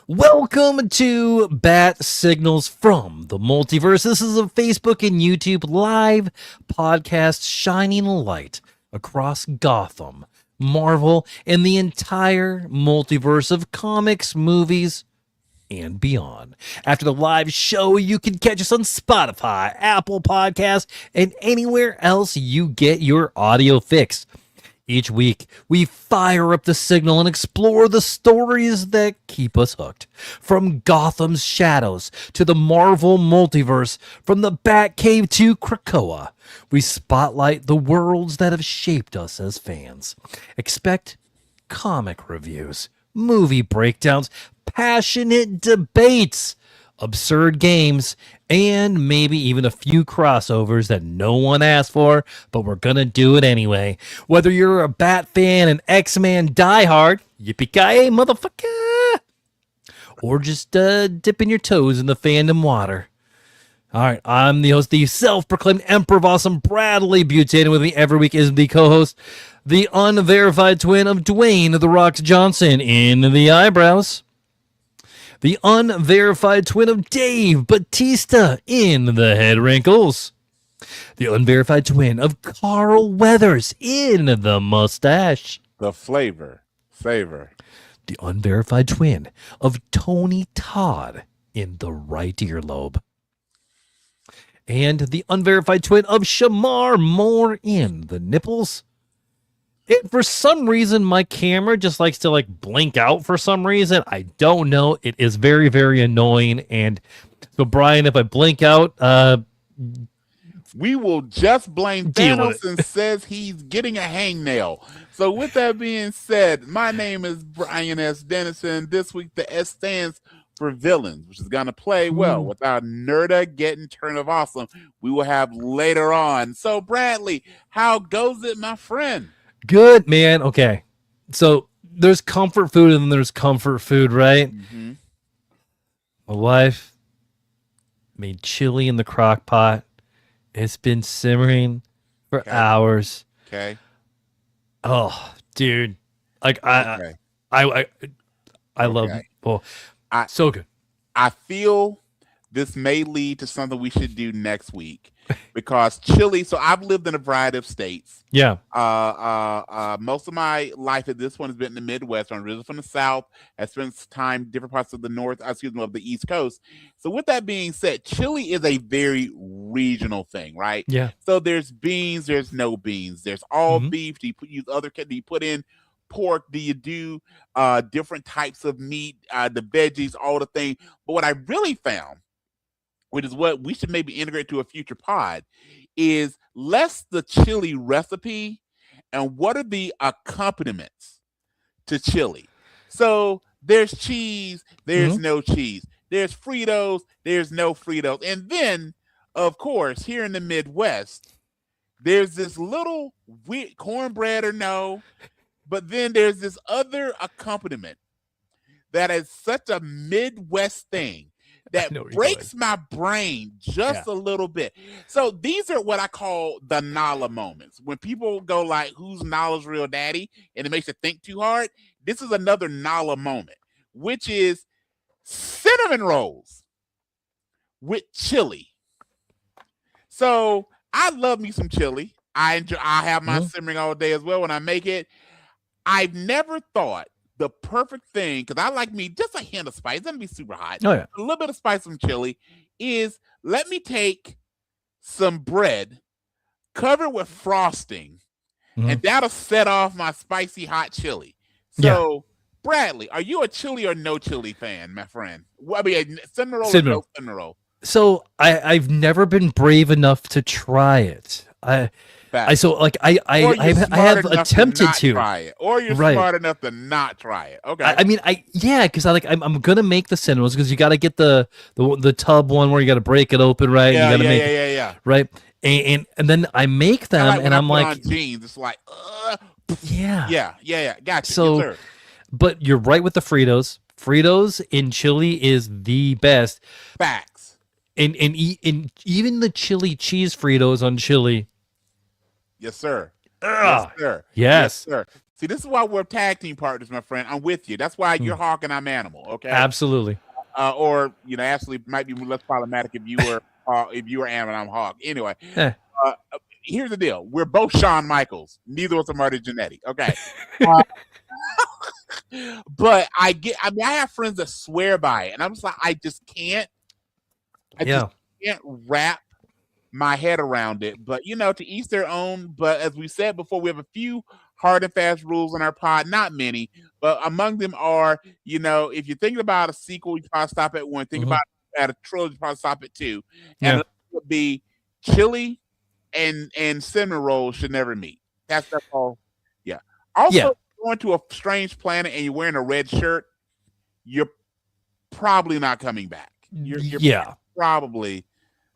Welcome to Bat Signals from the Multiverse. This is a Facebook and YouTube live podcast shining a light across Gotham, Marvel, and the entire multiverse of comics, movies, and beyond. After the live show, you can catch us on Spotify, Apple Podcasts, and anywhere else you get your audio fix. Each week, we fire up the signal and explore the stories that keep us hooked. From Gotham's shadows to the Marvel multiverse, from the Batcave to Krakoa, we spotlight the worlds that have shaped us as fans. Expect comic reviews, movie breakdowns, passionate debates, absurd games, and maybe even a few crossovers that no one asked for, but we're gonna do it anyway. Whether you're a Bat fan, an X-Man diehard, yippee-ki-yay, motherfucker, or just dipping your toes in the fandom water. All right, I'm the host, the self-proclaimed Emperor of Awesome, Bradley Butane. With me every week is the co-host, the unverified twin of Dwayne "The Rock" Johnson in the eyebrows, the unverified twin of Dave Batista in the head wrinkles, the unverified twin of Carl Weathers in the mustache, the savor, the unverified twin of Tony Todd in the right earlobe, and the unverified twin of Shamar Moore in the nipples. And for some reason, my camera just likes to blink out for some reason. I don't know. It is very, very annoying. And so, Brian, if I blink out, we will just blame Thanos and says he's getting a hangnail. So with that being said, my name is Brian S. Dennison. This week, the S stands for villains, which is going to play well with our Nerda Getting Turn of Awesome we will have later on. So, Bradley, how goes it, my friend? Good, man. Okay. So there's comfort food and there's comfort food, right? Mm-hmm. My wife made chili in the crock pot. It's been simmering for hours. Okay. Oh, dude. I love it. Well, so good. I feel this may lead to something we should do next week. Because chili, so I've lived in a variety of states. Yeah. Most of my life at this point has been in the Midwest. I'm originally from the South. I spent time in different parts of the North, of the East Coast. So with that being said, chili is a very regional thing, right? Yeah. So there's beans, there's no beans. There's all beef. Do you put in pork? Do you do different types of meat, the veggies, all the things? But what I really found, which is what we should maybe integrate to a future pod, is less the chili recipe and what are the accompaniments to chili. So there's cheese, there's no cheese. There's Fritos, there's no Fritos. And then, of course, here in the Midwest, there's this little weird cornbread or no, but then there's this other accompaniment that is such a Midwest thing that breaks my brain just a little bit. So these are what I call the Nala moments. When people go like, who's Nala's real daddy? And it makes you think too hard. This is another Nala moment, which is cinnamon rolls with chili. So I love me some chili. I have my simmering all day as well when I make it. I've never thought the perfect thing, because I like me just a hint of spice, doesn't be super hot. Oh, yeah. A little bit of spice from chili is, let me take some bread, cover it with frosting, and that'll set off my spicy hot chili. So, Bradley, are you a chili or no chili fan, my friend? I mean, cinnamon roll or no cinnamon roll? So I've never been brave enough to try it. I have attempted to try it, or you're smart enough to not try it. Okay. Because I'm gonna make the cinnamon rolls because you got to get the tub one where you got to break it open, right? Yeah, you gotta yeah. Right, and then I make them, and I'm like, jeans, it's like, yeah. Gotcha. So, yes, but you're right with the Fritos. Fritos in chili is the best. Facts. And even the chili cheese Fritos on chili. Yes, sir. Yes, Yes, sir. See, this is why we're tag team partners, my friend. I'm with you. That's why you're Hmm. Hawk and I'm Animal. Okay. Absolutely. Or actually, might be less problematic if you were Animal and I'm Hawk. Anyway, Eh. here's the deal: we're both Shawn Michaels. Neither of us are Marty Jannetty. Okay. Uh, but I have friends that swear by it, and I'm just like, I just can't wrap my head around it. But to each their own. But as we said before, we have a few hard and fast rules in our pod, not many, but among them are, if you're thinking about a sequel, you probably stop at one. Think about at a trilogy, you probably stop at two. And it would be chili and cinnamon rolls should never meet. That's all. Yeah. Also, going to a strange planet and you're wearing a red shirt, you're probably not coming back. You're probably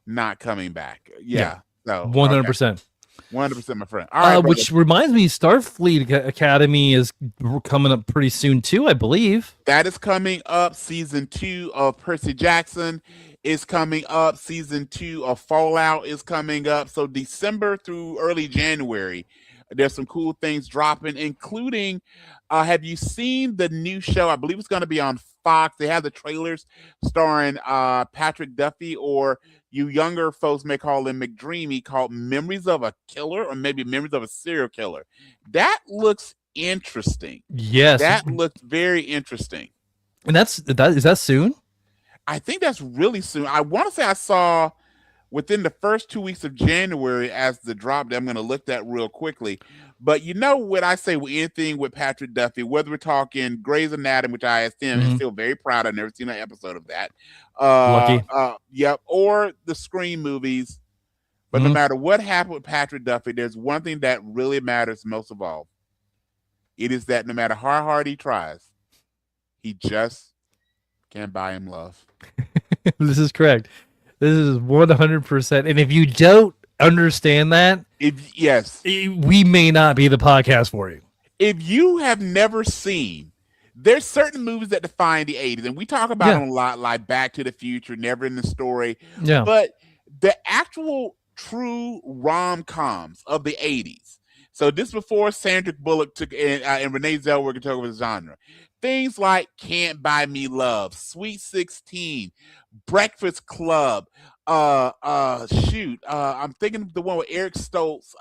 not coming back. Yeah. So 100%. 100%, my friend. All right, which reminds me, Starfleet Academy is coming up pretty soon too, I believe. That is coming up. Season 2 of Percy Jackson is coming up. Season 2 of Fallout is coming up. So December through early January, there's some cool things dropping, including, have you seen the new show? I believe it's going to be on Fox. They have the trailers starring Patrick Duffy, or you younger folks may call him McDreamy, called Memories of a Killer, or maybe Memories of a Serial Killer. That looks interesting. Yes. That looks very interesting. And is that soon? I think that's really soon. I want to say I saw within the first 2 weeks of January as the drop that I'm going to look at real quickly. But what I say with anything with Patrick Duffy, whether we're talking Grey's Anatomy, which I am still very proud. I've never seen an episode of that. Lucky. Yep. Or the Scream movies. But no matter what happened with Patrick Duffy, there's one thing that really matters most of all. It is that no matter how hard he tries, he just can't buy him love. This is correct. This is 100%. And if you don't understand that, we may not be the podcast for you. If you have never seen, there's certain movies that define the 80s, and we talk about them a lot, like Back to the Future, Never Ending Story. Yeah. But the actual true rom-coms of the 80s. So this before Sandra Bullock took and Renee Zellweger took over the genre. Things like Can't Buy Me Love, Sweet 16, Breakfast Club. I'm thinking of the one with Eric Stoltz.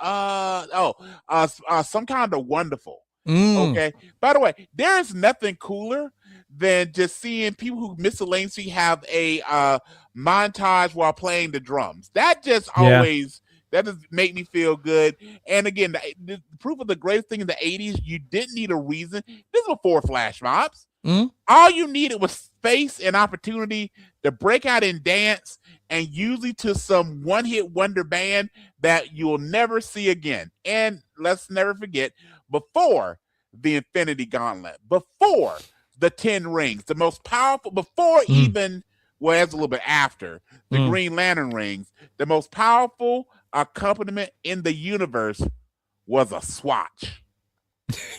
Some Kind of Wonderful. Okay. By the way, there is nothing cooler than just seeing people who miscellaneously have a montage while playing the drums. That just always that just make me feel good. And again, the proof of the greatest thing in the 80s, you didn't need a reason. This was before flash mobs. All you needed was space and opportunity to break out and dance, and usually to some one-hit wonder band that you'll never see again. And let's never forget, before the Infinity Gauntlet, before the 10 Rings, the most powerful, before even, well, it's a little bit after, the Green Lantern rings, the most powerful accompaniment in the universe was a swatch.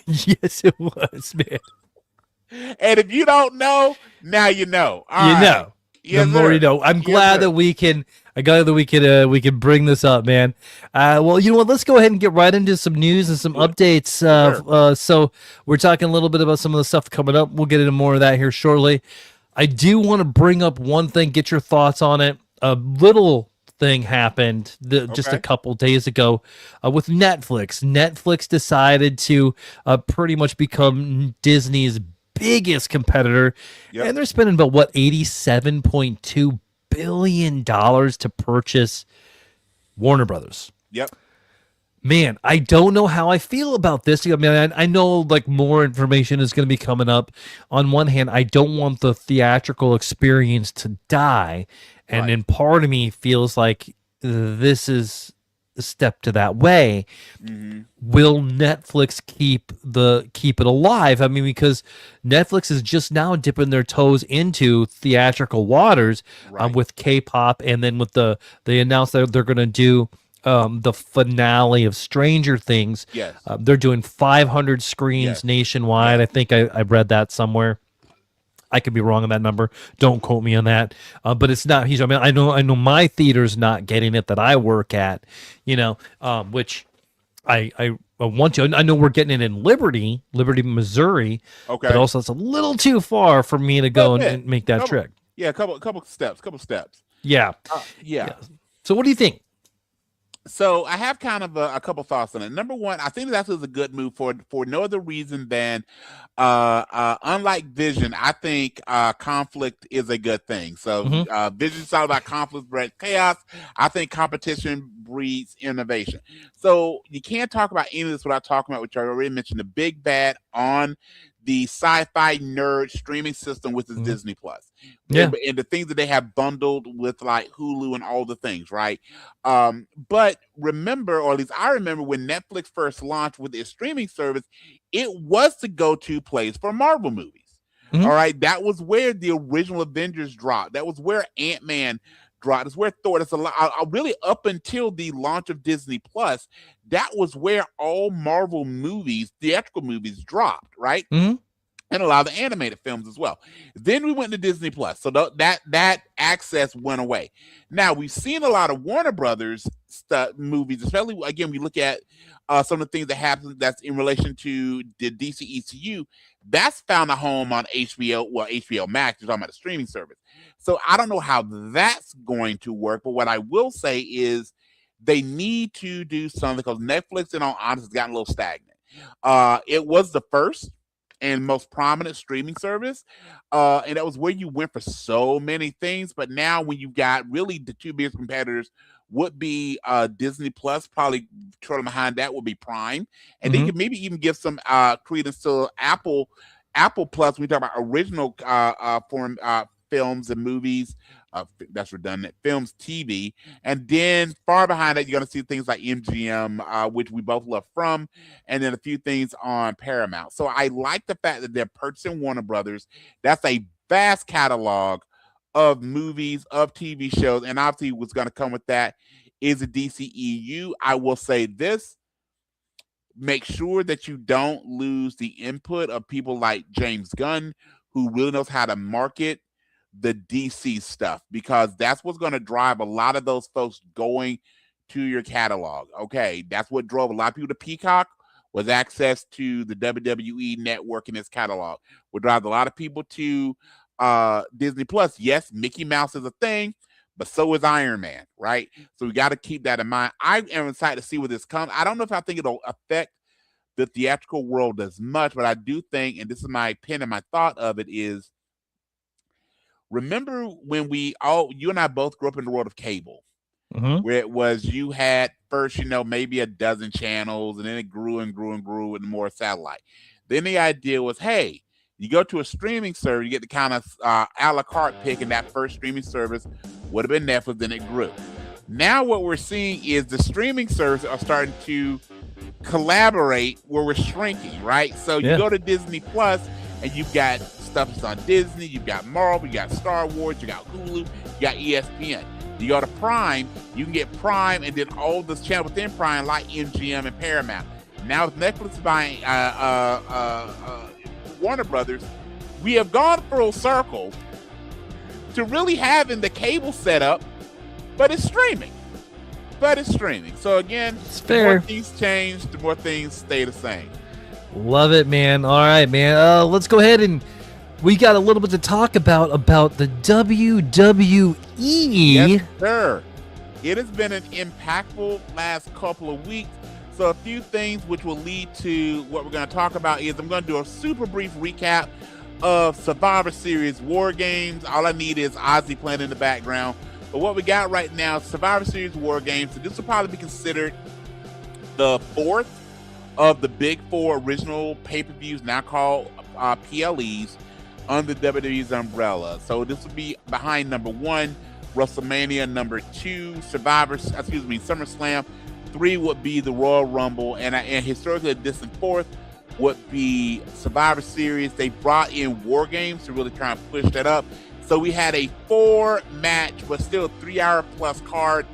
Yes, it was, man. And if you don't know, now you know. You know. The more you know. I'm glad that we can bring this up, man. Well, you know what? Let's go ahead and get right into some news and some updates. So we're talking a little bit about some of the stuff coming up. We'll get into more of that here shortly. I do want to bring up one thing, get your thoughts on it. A little thing happened just a couple days ago with Netflix. Netflix decided to pretty much become Disney's biggest competitor, and they're spending about $87.2 billion to purchase Warner Brothers. Man, I don't know how I feel about this. I mean, I know like more information is going to be coming up. On one hand, I don't want the theatrical experience to die, and then part of me feels like this is a step to that way. Will Netflix keep it alive? I mean, because Netflix is just now dipping their toes into theatrical waters with K-pop, and then with they announced that they're going to do the finale of Stranger Things. They're doing 500 screens nationwide. I think I read that somewhere. I could be wrong on that number. Don't quote me on that. But it's not huge. I mean, I know my theater's not getting it that I work at, which I I know we're getting it in Liberty, Missouri, Okay. but also it's a little too far for me to go and make that trek. Yeah, a couple steps. Yeah. Yeah. So what do you think? So I have kind of a couple thoughts on it. Number one, I think that was a good move for no other reason than, unlike Vision, I think conflict is a good thing. So Vision's all about conflict breeds chaos. I think competition breeds innovation. So you can't talk about any of this without talking about, which I already mentioned, the big bad on the sci-fi nerd streaming system, which is Disney Plus. Yeah. And the things that they have bundled with like Hulu and all the things, right? But remember, or at least I remember, when Netflix first launched with its streaming service, it was the go-to place for Marvel movies. All right. That was where the original Avengers dropped. That was where Ant-Man dropped. It's where Thor. It's a lot. Really, up until the launch of Disney Plus, that was where all Marvel movies, theatrical movies, dropped, right? And a lot of the animated films as well. Then we went to Disney Plus, so that access went away. Now we've seen a lot of Warner Brothers movies, especially again we look at some of the things that happen that's in relation to the DC ECU. That's found a home on HBO. Well, HBO Max. You're talking about a streaming service. So I don't know how that's going to work, but what I will say is they need to do something, because Netflix, in all honesty, has gotten a little stagnant. It was the first and most prominent streaming service, and that was where you went for so many things. But now, when you've got really the two biggest competitors would be Disney Plus, probably trailing behind that would be Prime, and they could maybe even give some credence to Apple Plus when we talk about original foreign films and movies. That's redundant. Films, TV, and then far behind that, you're going to see things like MGM, which we both love from, and then a few things on Paramount. So I like the fact that they're purchasing Warner Brothers. That's a vast catalog of movies, of TV shows, and obviously what's going to come with that is a DCEU. I will say this: make sure that you don't lose the input of people like James Gunn, who really knows how to market the DC stuff, because that's what's going to drive a lot of those folks going to your catalog. Okay, that's what drove a lot of people to Peacock, was access to the WWE network in its catalog. Would drive a lot of people to Disney Plus. Yes, Mickey Mouse is a thing, but so is Iron Man, right? So we got to keep that in mind. I am excited to see where this comes. I don't know if I think it'll affect the theatrical world as much, but I do think, and this is my opinion, my thought of it is, remember when you and I both grew up in the world of cable, where it was, you had first, maybe a dozen channels, and then it grew and grew and grew with more satellite. Then the idea was, hey, you go to a streaming service, you get the kind of a la carte pick, and that first streaming service would have been Netflix, then it grew. Now what we're seeing is the streaming services are starting to collaborate where we're shrinking, right? So you go to Disney Plus, and you've got stuff that's on Disney, you've got Marvel, you got Star Wars, you got Hulu, you got ESPN. You go to Prime, you can get Prime, and then all this channel within Prime, like MGM and Paramount. Now with Netflix buying Warner Brothers, we have gone full circle to really having the cable setup, but it's streaming. So again, it's the fair. more things change, the more things stay the same. Love it, man. All right, man. Let's go ahead, and we got a little bit to talk about the WWE. Yes, sir. It has been an impactful last couple of weeks. So a few things which will lead to what we're going to talk about is, I'm going to do a super brief recap of Survivor Series War Games. All I need is Ozzy playing in the background. But what we got right now, Survivor Series War Games. So this will probably be considered the fourth of the big four original pay-per-views, now called PLEs, under WWE's umbrella. So this would be behind number 1, WrestleMania, number 2, SummerSlam. 3 would be the Royal Rumble, and historically a distant fourth would be Survivor Series. They brought in War Games to really try and push that up. So we had a 4-match, but still 3-hour plus card.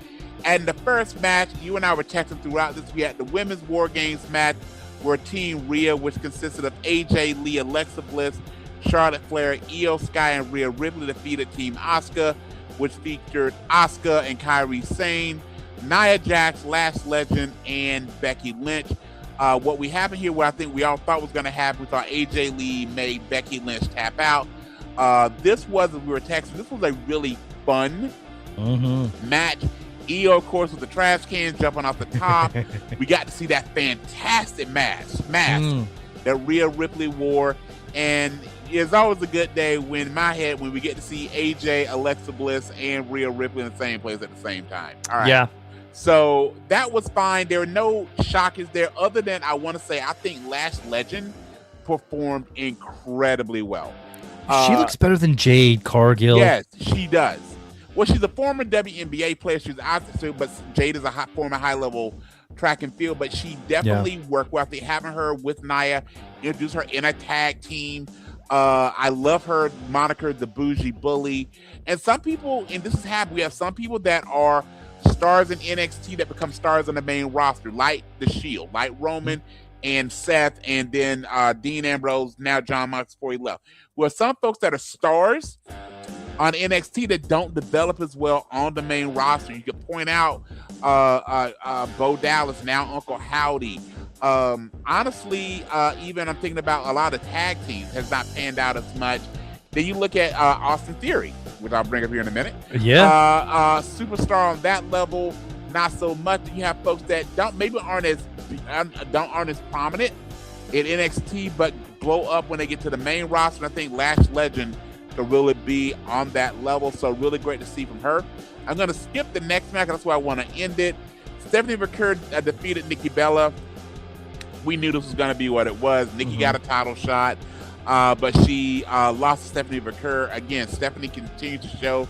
And the first match, you and I were texting throughout this, we had the Women's War Games match, where Team Rhea, which consisted of AJ Lee, Alexa Bliss, Charlotte Flair, Io Sky, and Rhea Ripley, defeated Team Asuka, which featured Asuka and Kairi Sane, Nia Jax, Lash Legend, and Becky Lynch. What we have here, what I think we all thought was going to happen, we thought AJ Lee made Becky Lynch tap out. This was, as we were texting, this was a really fun match. Io, of course, with the trash cans jumping off the top. We got to see that fantastic mask that Rhea Ripley wore. And it's always a good day when, in my head, when we get to see AJ, Alexa Bliss, and Rhea Ripley in the same place at the same time. All right. Yeah. So that was fine. There were no shockers there other than, I want to say, I think Lash Legend performed incredibly well. She looks better than Jade Cargill. Yes, she does. Well, she's a former WNBA player. She's obviously, but Jade is a former high-level track and field, but she definitely worked well. After having her with Nia, introduce her in a tag team. I love her moniker, the Bougie Bully. And some people, and this is happening, we have some people that are stars in NXT that become stars on the main roster, like The Shield, like Roman and Seth, and then Dean Ambrose, now John Mox before he left. Well, some folks that are stars on NXT that don't develop as well on the main roster. You can point out Bo Dallas, now Uncle Howdy. Honestly, even I'm thinking about a lot of tag teams has not panned out as much. Then you look at Austin Theory, which I'll bring up here in a minute. Yeah. Superstar on that level, not so much. You have folks that aren't as prominent in NXT, but blow up when they get to the main roster. And I think Lash Legend could really be on that level. So really great to see from her. I'm going to skip the next match. That's why I want to end it. Stephanie McCurry defeated Nikki Bella. We knew this was going to be what it was. Nikki got a title shot, but she lost to Stephanie McCurry. Again, Stephanie continued to show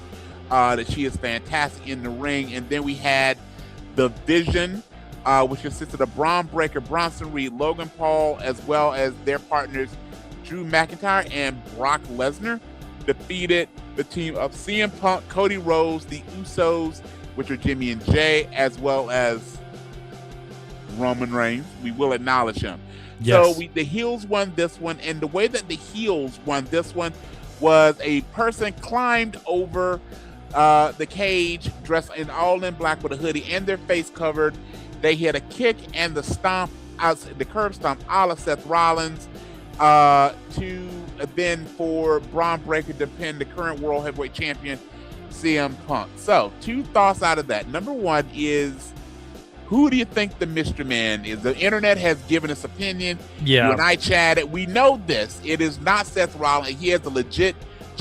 that she is fantastic in the ring. And then we had the Vision, which consisted of Braun Breaker, Bronson Reed, Logan Paul, as well as their partners Drew McIntyre and Brock Lesnar, defeated the team of CM Punk, Cody Rhodes, the Usos, which are Jimmy and Jay, as well as Roman Reigns. We will acknowledge him. Yes. So the heels won this one, and the way that the heels won this one was a person climbed over the cage dressed in all in black with a hoodie and their face covered. They hit a kick and the stomp, the curb stomp a la Seth Rollins, to then for Braun Breaker to pin the current World Heavyweight Champion CM Punk. So 2 thoughts out of that. Number 1 is, who do you think the mystery man is? The internet has given its opinion. Yeah. You and I chatted. We know this. It is not Seth Rollins. He has a legit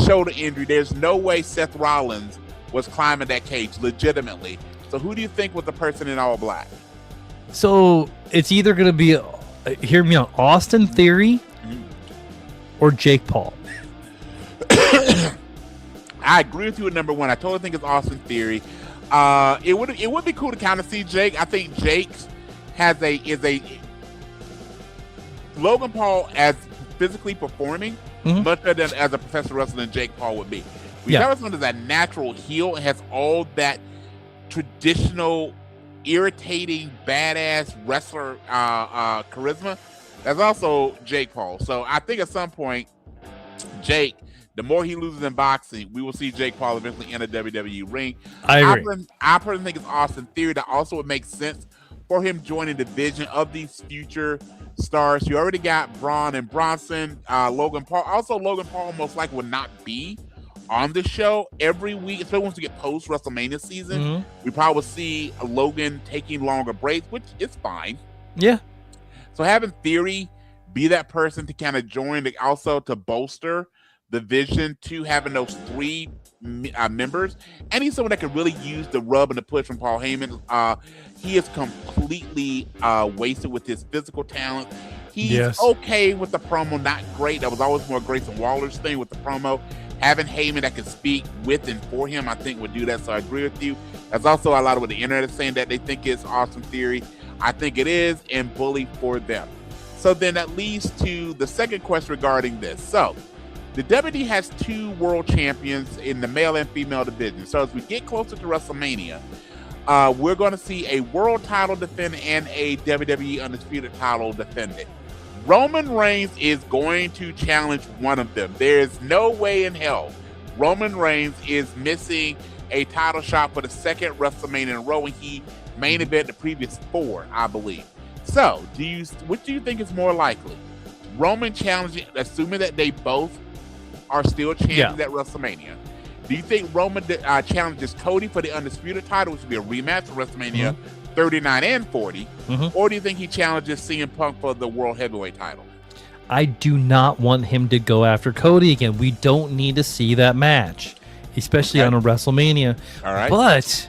shoulder injury. There's no way Seth Rollins was climbing that cage legitimately. So who do you think was the person in all black? So it's either going to be, hear me out, Austin Theory or Jake Paul. I agree with you at number 1. I totally think it's Austin Theory. It would be cool to kind of see Jake. I think Jake is a Logan Paul as physically performing much better than as a professional wrestler than Jake Paul would be. We have someone that's a natural heel and has all that traditional, irritating, badass wrestler charisma. That's also Jake Paul. So I think at some point, Jake, the more he loses in boxing, we will see Jake Paul eventually in a WWE ring. I agree. I personally think it's Austin Theory. That also would make sense for him joining the division of these future stars. You already got Braun and Bronson, Logan Paul. Also, Logan Paul most likely would not be on the show every week, especially once we get post-WrestleMania season. We probably will see Logan taking longer breaks, which is fine. Yeah. So having Theory be that person to kind of join, also to bolster the vision, to having those 3 members, and he's someone that could really use the rub and the push from Paul Heyman. He is completely wasted with his physical talent. He's okay with the promo, not great. That was always more Grayson Waller's thing with the promo. Having Heyman that can speak with and for him, I think would do that. So I agree with you. That's also a lot of what the internet is saying, that they think it's Austin Theory. I think it is, and bully for them. So then that leads to the second question regarding this. So the WWE has 2 world champions in the male and female division. So as we get closer to WrestleMania, we're going to see a world title defendant and a WWE undisputed title defendant. Roman Reigns is going to challenge one of them. There's no way in hell Roman Reigns is missing a title shot for the 2nd WrestleMania in a row, and he main event the previous 4, I believe. So, which do you think is more likely? Roman challenging, assuming that they both are still champions at WrestleMania. Do you think Roman challenges Cody for the undisputed title, which would be a rematch for WrestleMania 39 and 40, or do you think he challenges CM Punk for the World Heavyweight title? I do not want him to go after Cody again. We don't need to see that match, especially on a WrestleMania. All right. But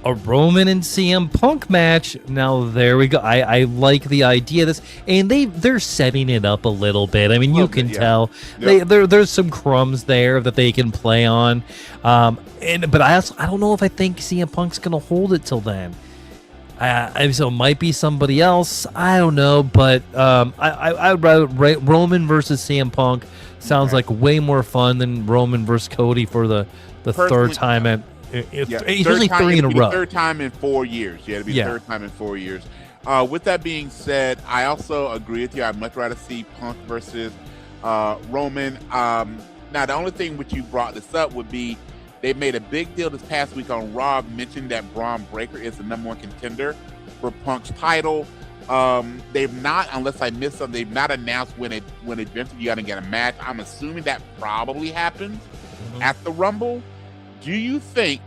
a Roman and CM Punk match, now there we go. I like the idea of this, and they're setting it up a little bit. I mean, you can tell there's some crumbs there that they can play on. But I don't know if I think CM Punk's gonna hold it till then. So it might be somebody else. I don't know, but I would rather Roman versus CM Punk sounds like way more fun than Roman versus Cody for the third time at. It's usually 3 in a row. Third time in 4 years. Yeah, it'll be the third time in 4 years. With that being said, I also agree with you. I'd much rather see Punk versus Roman. Now, the only thing which you brought this up would be they made a big deal this past week on Raw, mentioned that Braun Breaker is the #1 contender for Punk's title. They've not, unless I missed something, they've not announced when eventually you got to get a match. I'm assuming that probably happens at the Rumble. Do you think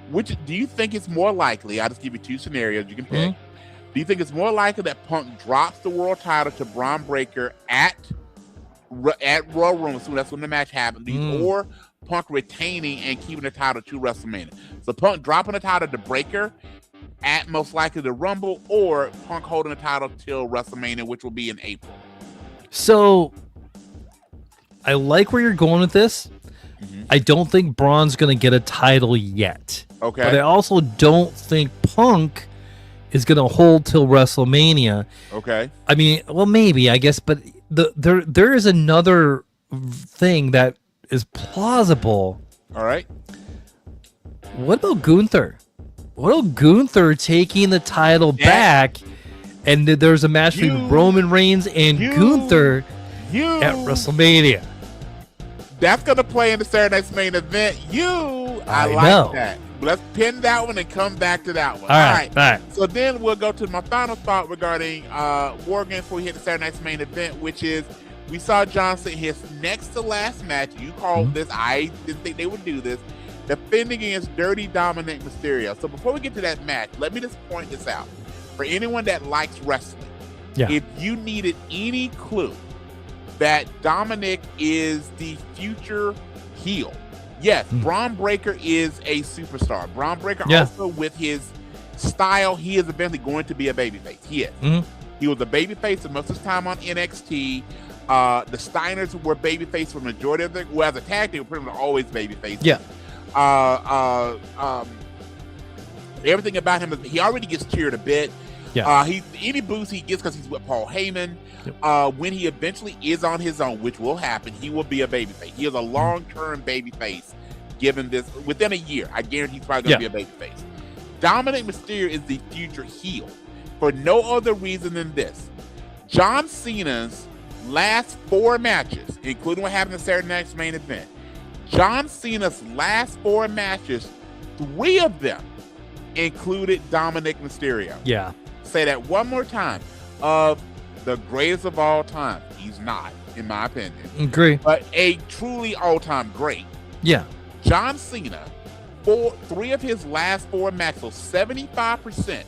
it's more likely? I'll just give you 2 scenarios you can pick. Do you think it's more likely that Punk drops the world title to Braun Breaker at Royal Rumble, so that's when the match happens, or Punk retaining and keeping the title to WrestleMania? So Punk dropping the title to Breaker at most likely the Rumble, or Punk holding the title till WrestleMania, which will be in April. So I like where you're going with this. I don't think Braun's going to get a title yet. Okay. But I also don't think Punk is going to hold till WrestleMania. Okay. I mean, well, maybe, I guess, but there is another thing that is plausible. All right. What about Gunther? What about Gunther taking the title back, and there's a match between Roman Reigns and Gunther at WrestleMania? That's going to play in the Saturday Night's Main Event. I like that. Let's pin that one and come back to that one. All right. So then we'll go to my final thought regarding War Games before we hit the Saturday Night's Main Event, which is we saw John Cena, his next to last match. You called this. I didn't think they would do this. Defending against Dirty Dominic Mysterio. So before we get to that match, let me just point this out. For anyone that likes wrestling, if you needed any clue that Dominic is the future heel. Yes, Braun Breaker is a superstar. Braun Breaker also, with his style, he is eventually going to be a babyface. He is. He was a babyface most of his time on NXT. The Steiners were babyface for the majority of as a tag team, were pretty much always babyface. Yeah. Everything about him is he already gets cheered a bit. Yeah. Any boost he gets because he's with Paul Heyman. When he eventually is on his own, which will happen, he will be a babyface. He is a long-term babyface. Given this, within a year, I guarantee he's probably going to be a babyface. Dominic Mysterio is the future heel for no other reason than this: John Cena's last 4 matches, including what happened in Saturday Night's Main Event. John Cena's last 4 matches, 3 of them included Dominic Mysterio. Yeah. Say that one more time. Of the greatest of all time. He's not, in my opinion. Agree. But a truly all-time great. Yeah. John Cena, 3 of his last 4 matches, so 75%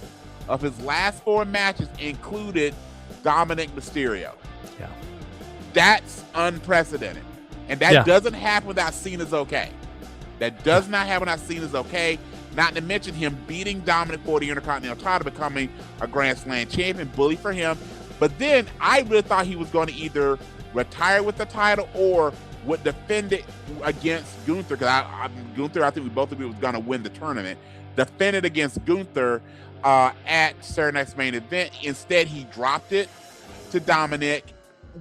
of his last 4 matches included Dominic Mysterio. Yeah. That's unprecedented. And that doesn't happen without Cena's okay. That does not happen without Cena's okay. Not to mention him beating Dominic for the Intercontinental title, becoming a Grand Slam champion, bully for him. But then I really thought he was going to either retire with the title or would defend it against Gunther, because Gunther, I think we both agreed, was going to win the tournament. Defend it against Gunther at Saturday Night's Main Event. Instead, he dropped it to Dominic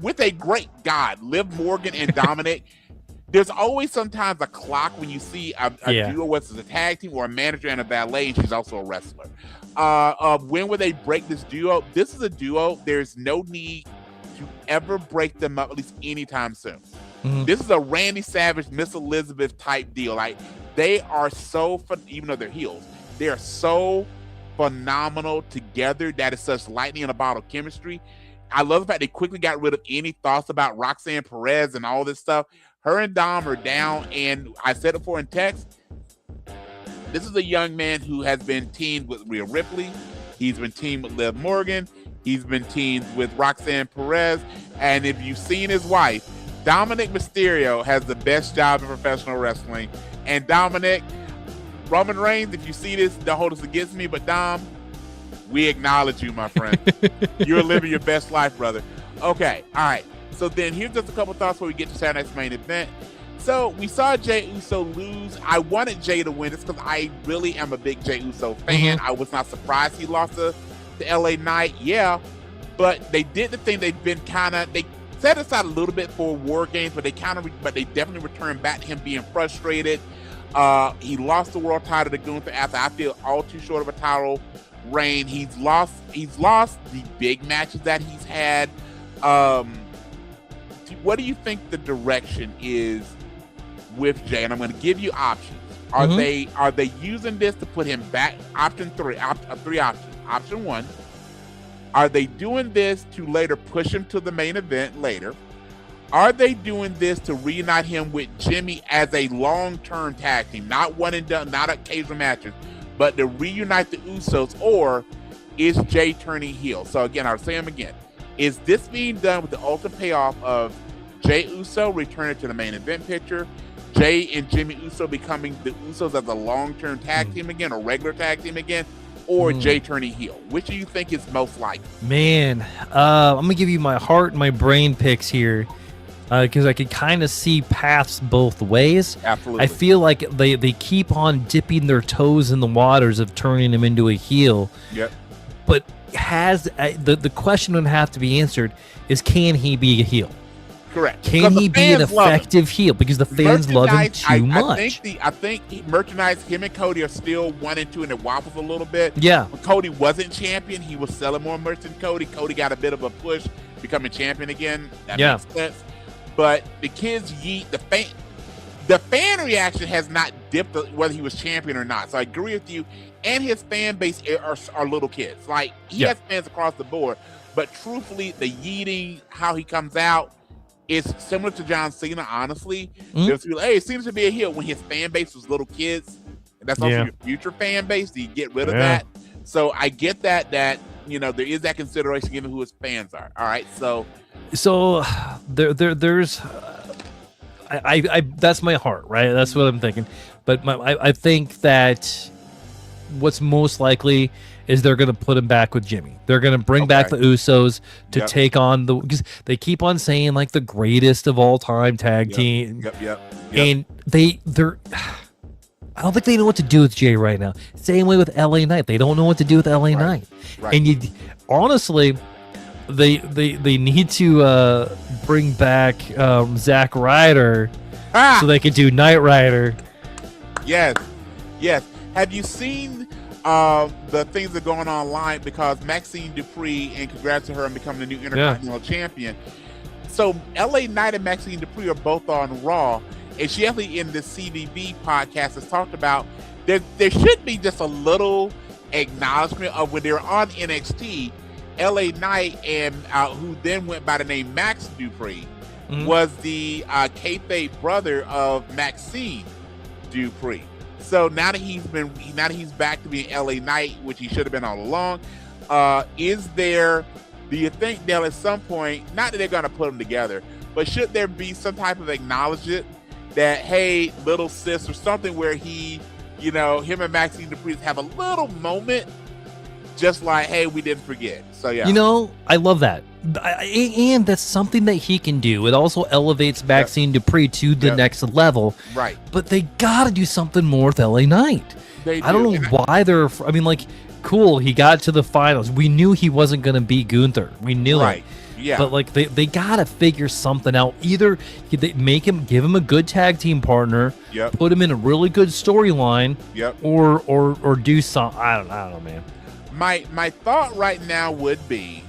with a great God, Liv Morgan and Dominic. There's always sometimes a clock when you see a duo, whether it's a tag team or a manager and a valet, and she's also a wrestler. When will they break this duo? This is a duo. There's no need to ever break them up, at least anytime soon. This is a Randy Savage, Miss Elizabeth type deal. Like, they are so, even though they're heels, they are so phenomenal together that is such lightning in a bottle chemistry. I love the fact they quickly got rid of any thoughts about Roxanne Perez and all this stuff. Her and Dom are down, and I said it before in text, this is a young man who has been teamed with Rhea Ripley. He's been teamed with Liv Morgan. He's been teamed with Roxanne Perez. And if you've seen his wife, Dominic Mysterio has the best job in professional wrestling. And Dominic, Roman Reigns, if you see this, don't hold this against me, but Dom, we acknowledge you, my friend. You're living your best life, brother. Okay, all right. So then here's just a couple thoughts before we get to Saturday night's main event. So we saw Jey Uso lose. I wanted Jey to win this because I really am a big Jey Uso fan. I was not surprised he lost to LA Knight. Yeah, but they did the thing they've been they set aside a little bit for War Games, but they definitely returned back to him being frustrated. He lost the world title to Gunther after I feel all too short of a title reign. He's lost the big matches that he's had. What do you think the direction is with Jey? And I'm going to give you options. Are they using this to put him back? Option three options. Option one, are they doing this to later push him to the main event later? Are they doing this to reunite him with Jimmy as a long-term tag team, not one and done, not occasional matches, but to reunite the Usos? Or is Jey turning heel? So again, I'll say him again. Is this being done with the ultimate payoff of Jey Uso returning to the main event picture, Jey and Jimmy Uso becoming the Usos as a long-term tag team again, or regular tag team again, or Jey turning heel? Which do you think is most likely? Man, I'm going to give you my heart and my brain picks here, because I could kind of see paths both ways. Absolutely. I feel like they keep on dipping their toes in the waters of turning him into a heel. Yep. But the question would have to be answered is, can he be a heel? Correct. Can he be an effective heel? Because the fans love him too much. I think merchandise, him and Cody are still 1 and 2, and it wobbles a little bit. Yeah. When Cody wasn't champion, he was selling more merch than Cody. Cody got a bit of a push, becoming champion again. That makes sense. But the kids the fan reaction has not dipped whether he was champion or not. So I agree with you. And his fan base are little kids. Like, he has fans across the board. But truthfully, the yeeting, how he comes out, is similar to John Cena, honestly. There's people, hey, it seems to be a heel when his fan base was little kids. And that's also your future fan base. Do you get rid of that? So I get that there is that consideration given who his fans are. All right, so there's I that's my heart, right? That's what I'm thinking. But I think that what's most likely is they're going to put him back with Jimmy. They're going to bring back the Usos to take on because they keep on saying like the greatest of all time tag team. And they're I don't think they know what to do with Jey right now. Same way with LA Knight. They don't know what to do with LA Knight. Right. And honestly, they need to bring back Zack Ryder so they can do Knight Rider. Yes. Have you seen the things that are going online? Because Maxine Dupree, and congrats to her on becoming the new Intercontinental Champion. So LA Knight and Maxine Dupree are both on Raw, and she actually in the CVB podcast has talked about there should be just a little acknowledgement of when they were on NXT. LA Knight and who then went by the name Max Dupree was the kayfabe brother of Maxine Dupree. So now that he's back to being LA Knight, which he should have been all along, do you think they'll at some point, not that they're going to put them together, but should there be some type of acknowledgement that, hey, little sis, or something where him and Maxine Dupree have a little moment, just like, hey, we didn't forget. So yeah, I love that, and that's something that he can do. It also elevates Maxine Dupree to the next level, right? But they got to do something more with LA Knight. I don't know why they're. I mean, like, cool, he got to the finals. We knew he wasn't going to beat Gunther. We knew it. Yeah. But like they gotta figure something out. Either they give him a good tag team partner, put him in a really good storyline, or do something. I don't know, man. My thought right now would be,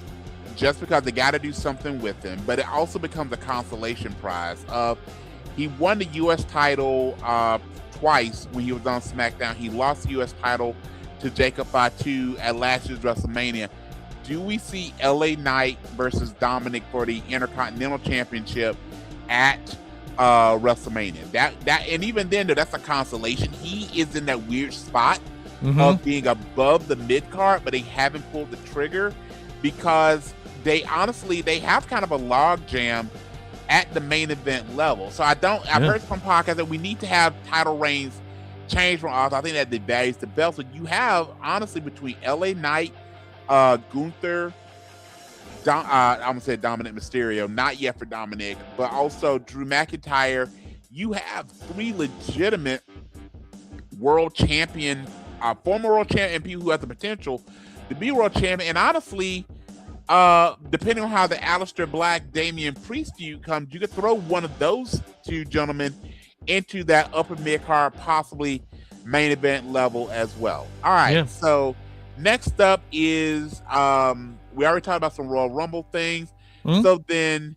just because they got to do something with him, but it also becomes a consolation prize of he won the U.S. title twice when he was on SmackDown. He lost the U.S. title to Jacob Fatu at last year's WrestleMania. Do we see LA Knight versus Dominic for the Intercontinental Championship at WrestleMania? That and even then, though, that's a consolation. He is in that weird spot of being above the mid card, but they haven't pulled the trigger because they have kind of a log jam at the main event level. So I've heard some podcasts that we need to have title reigns change from ours. I think that devalues the belt. So you have, honestly, between LA Knight, Gunther, I'm gonna say Dominic Mysterio, not yet for Dominic, but also Drew McIntyre. You have 3 legitimate world champion, former world champion, people who have the potential to be world champion. And honestly, depending on how the Aleister Black, Damian Priest feud comes, you could throw one of those 2 gentlemen into that upper mid card, possibly main event level as well. All right, so next up is we already talked about some Royal Rumble things. So then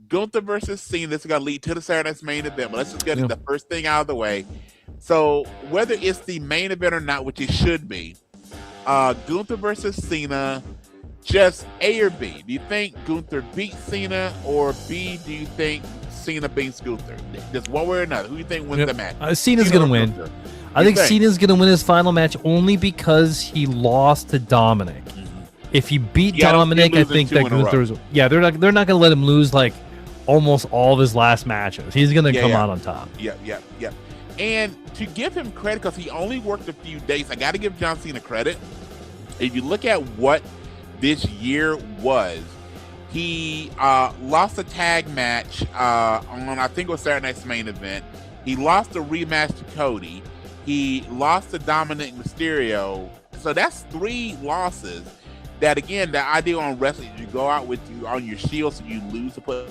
Gunther versus Cena, this is going to lead to the Saturday night's main event, but let's just get the first thing out of the way. So whether it's the main event or not, which it should be, Gunther versus Cena, just A or B? Do you think Gunther beats Cena, or B, do you think Cena beats Gunther? Just one way or another. Who do you think wins the match? Cena's going to win. Gunther? I think Cena's going to win his final match only because he lost to Dominic. If he beat Dominic, I think that Gunther's... Yeah, they're not going to let him lose like almost all of his last matches. He's going to come out on top. Yeah. And to give him credit, because he only worked a few days, I got to give John Cena credit. If you look at what this year was, he lost a tag match on, I think it was Saturday night's main event. He lost a rematch to Cody. He lost to Dominic Mysterio. So that's 3 losses. That, again, the idea on wrestling is you go out with you on your shield, so you lose to put.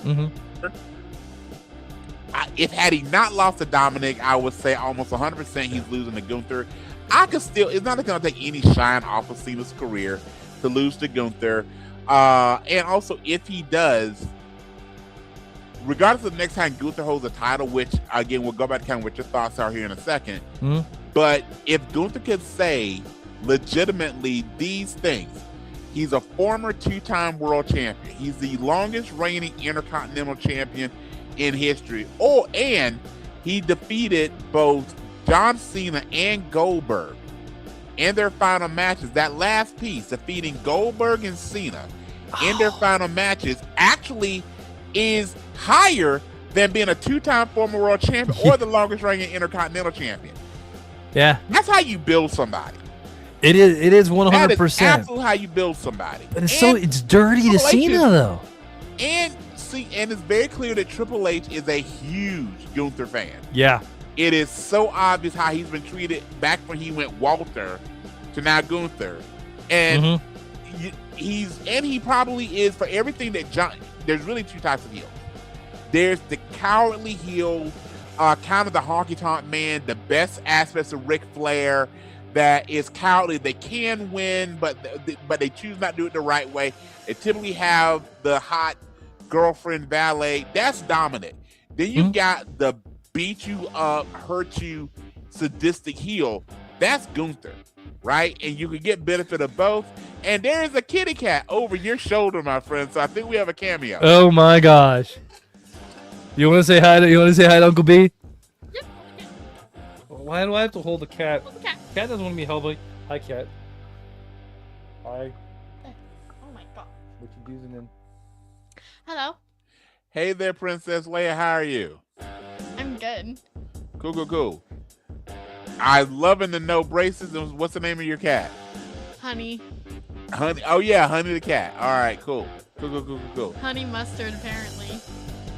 If had he not lost to Dominic, I would say almost 100% he's losing to Gunther. It's not going to take any shine off of Cena's career to lose to Gunther. And also, if he does, regardless of the next time Gunther holds a title, which, again, we'll go back to kind of what your thoughts are here in a second. But if Gunther could say legitimately these things, he's a former 2-time world champion. He's the longest reigning Intercontinental champion in history. And he defeated both John Cena and Goldberg in their final matches. That last piece, defeating Goldberg and Cena in their final matches, actually is higher than being a 2-time former world champion or the longest reigning Intercontinental champion. Yeah. That's how you build somebody. It is 100%. That is absolutely how you build somebody. But it's dirty to Cena, though. And it's very clear that Triple H is a huge Gunther fan. Yeah. It is so obvious how he's been treated back when he went Walter to now Gunther. And he probably is, for everything that John, there's really 2 types of heels. There's the cowardly heel, kind of the honky-tonk man, the best aspects of Ric Flair, that is cowardly. They can win, but they choose not to do it the right way. They typically have the hot girlfriend valet. That's Dominic. Then you've got the beat you up, hurt you, sadistic heel. That's Gunther, right? And you can get benefit of both. And there is a kitty cat over your shoulder, my friend. So I think we have a cameo. Oh my gosh! You want to say hi to Uncle B? Why do I have to hold the cat? Hold the cat. Cat doesn't want to be held by. Hi, cat. Hi. Oh my god. What you using in? Hello. Hey there, Princess Leia. How are you? I'm good. Cool. I'm loving the no braces. What's the name of your cat? Honey. Honey. Oh yeah, Honey the cat. All right, cool. Honey mustard, apparently.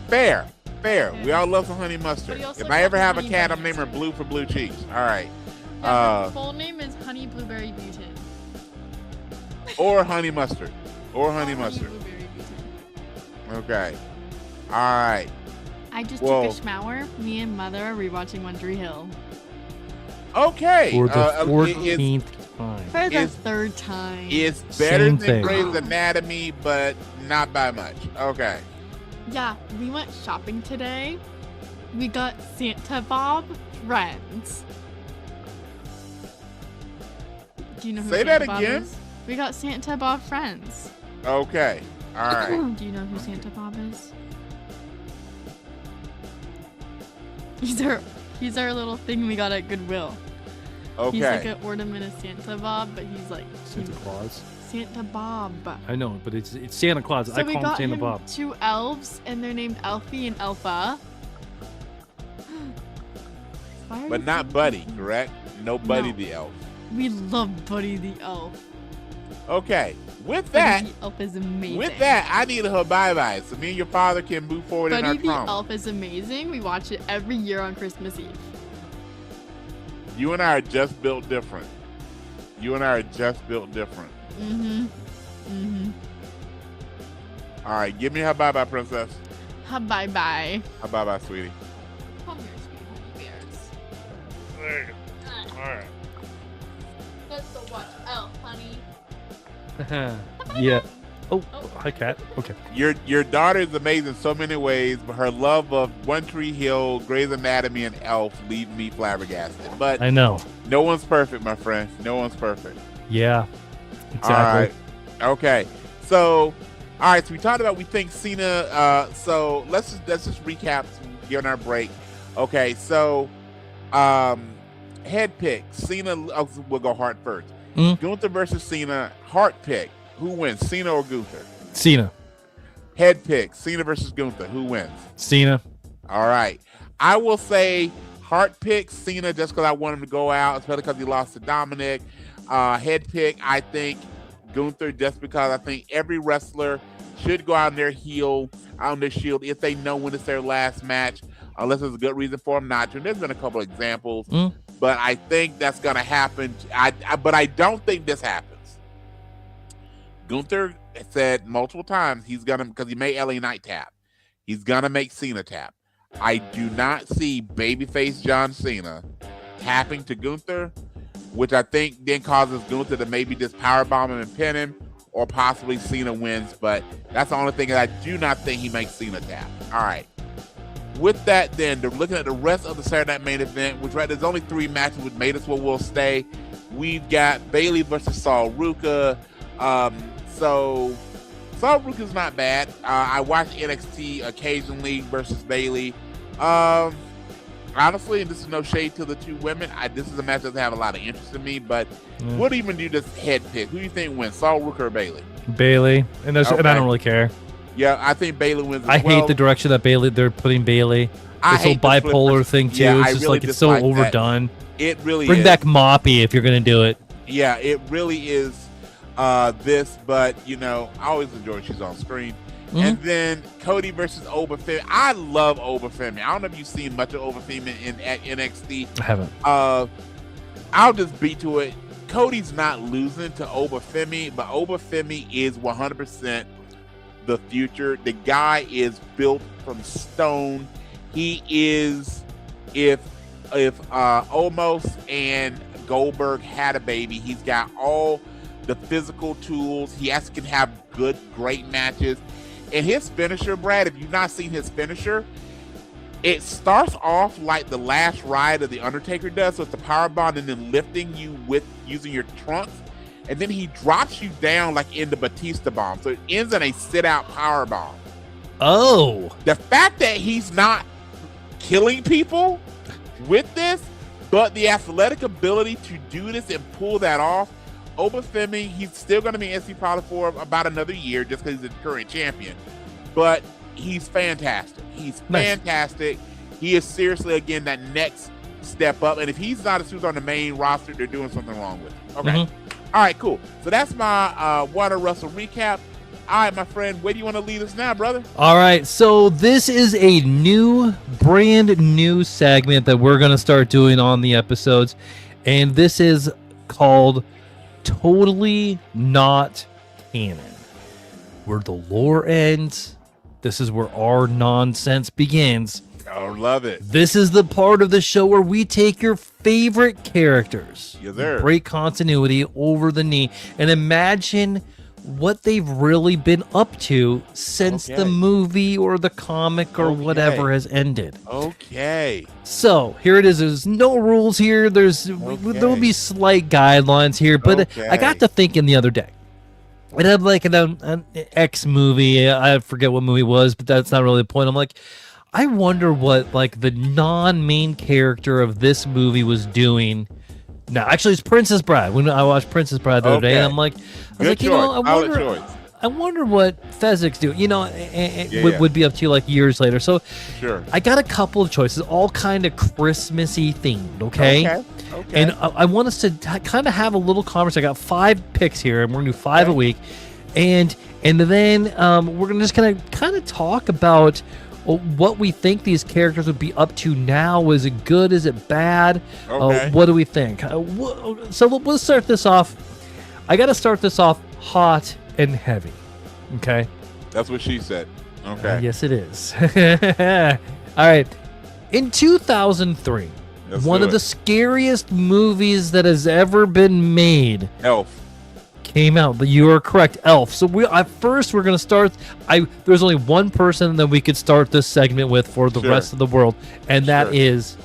Fair. We all love some honey mustard. If I ever have a cat, I'm naming her Blue for blue cheeks. All right. Her full name is Honey Blueberry Butin. Or honey mustard. Blueberry Butin. Okay. All right. I just took a shower. Me and Mother are rewatching One Tree Hill. Okay. For the 14th time. For the 3rd time. It's better than Grey's Anatomy, but not by much. Okay. Yeah, we went shopping today. We got Santa Bob Friends. Do you know who Say Santa that Bob again? is? We got Santa Bob friends. Okay. All right. Do you know who Santa Bob is? He's our little thing we got at Goodwill. Okay. He's like an ornament of Santa Bob, but he's like Santa Claus. Santa Bob. I know, but it's Santa Claus. So I we call him got Santa him Bob. 2 elves, and they're named Elfie and Elfa. But not Buddy, correct? No Buddy the elf. We love Buddy the elf. Okay. With that, Buddy the elf is amazing. with that, I need her bye-bye so me and your father can move forward in our Buddy the trauma. elf is amazing. We watch it every year on Christmas Eve. You and I are just built different. You and I are just built different. All right, give me her bye-bye, princess. Bye-bye. Her bye-bye, sweetie. Come here, sweet honey bears. All right. Let's go watch Elf, honey. Yeah. Oh, hi, cat. Okay. Your daughter is amazing in so many ways, but her love of One Tree Hill, Grey's Anatomy, and Elf leave me flabbergasted. But I know. no one's perfect, my friend. No one's perfect. Yeah. Exactly. All right. Okay. So, all right. So we talked about we think Cena. So let's just recap, given our break. Okay. So, head pick. Cena. We'll go Hart first. Gunther versus Cena. Hart pick. Who wins, Cena or Gunther? Cena. Head pick. Cena versus Gunther. Who wins? Cena. All right. I will say Hart pick Cena just because I want him to go out, especially because he lost to Dominic. Head pick, I think Gunther just because I think every wrestler should go out on their heel, out on their shield if they know when it's their last match, unless there's a good reason for them not to. And there's been a couple of examples, but I think that's going to happen. But I don't think this happens. Gunther said multiple times he's going to, because he made LA Knight tap, he's going to make Cena tap. I do not see babyface John Cena tapping to Gunther, which I think then causes Gunther to maybe just powerbomb him and pin him, or possibly Cena wins. But that's the only thing that I do not think he makes Cena tap. All right. With that, then, they're looking at the rest of the Saturday Night Main Event, which there's only 3 matches which made us what will stay. We've got Bayley versus Saul Ruka. So Saul Ruka's not bad. I watch NXT occasionally versus Bayley. Honestly, and this is no shade to the 2 women, this is a match that doesn't have a lot of interest in me, but what even do this head pick? Who do you think wins, Saul Ruka or Bayley? Bayley. And I don't really care. Yeah, I think Bayley wins I hate the direction that they're putting Bayley. This whole bipolar thing, too. Yeah, it's just really it's so overdone. It really Bring is. back Moppy if you're going to do it. Yeah, it really is this, but, I always enjoy she's on screen. And then Cody versus Obafemi. I love Obafemi. I don't know if you've seen much of Obafemi at NXT. I haven't. I'll just beat to it. Cody's not losing to Obafemi, but Obafemi is 100% the future. The guy is built from stone. He is, if Omos and Goldberg had a baby, he's got all the physical tools. He can have great matches. And his finisher, Brad, if you've not seen his finisher, it starts off like the last ride of The Undertaker does. So it's the powerbomb and then lifting you with using your trunks. And then he drops you down like in the Batista bomb. So it ends in a sit-out powerbomb. Oh. The fact that he's not killing people with this, but the athletic ability to do this and pull that off, Obafemi, he's still going to be NXT probably for about another year just because he's the current champion. But he's fantastic. He's fantastic. He is seriously, again, that next step up. And if he's not a superstar on the main roster, they're doing something wrong with him. Okay. All right, cool. So that's my Water Russell recap. All right, my friend, where do you want to lead us now, brother? All right, so this is a brand new segment that we're going to start doing on the episodes. And this is called Totally Not Canon. Where the lore ends, this is where our nonsense begins. I love it. This is the part of the show where we take your favorite characters, Yes, sir. break continuity over the knee, and imagine what they've really been up to since the movie or the comic or whatever has ended. Okay. So here it is. There's no rules here. There'll be slight guidelines here, but I got to thinking the other day. It had like an X movie. I forget what movie it was, but that's not really the point. I'm like, I wonder what like the non-main character of this movie was doing. No, actually, it's Princess Bride. When I watched Princess Bride the other day, and I'm like, I wonder what Fezzik's doing. You know, would be up to you like years later. So, I got a couple of choices, all kind of Christmassy themed. Okay. And I want us to kind of have a little conversation. I got 5 picks here, and we're gonna do 5 a week, and then we're gonna just kind of talk about what we think these characters would be up to now. Is it good? Is it bad? What do we think? So let's start this off. I got to start this off hot and heavy. Okay. That's what she said. Okay. Yes, it is. All right. In 2003, one of the scariest movies that has ever been made, Elf, came out. But you are correct, Elf. So we're going to start. There's only one person that we could start this segment with for the rest of the world, and that is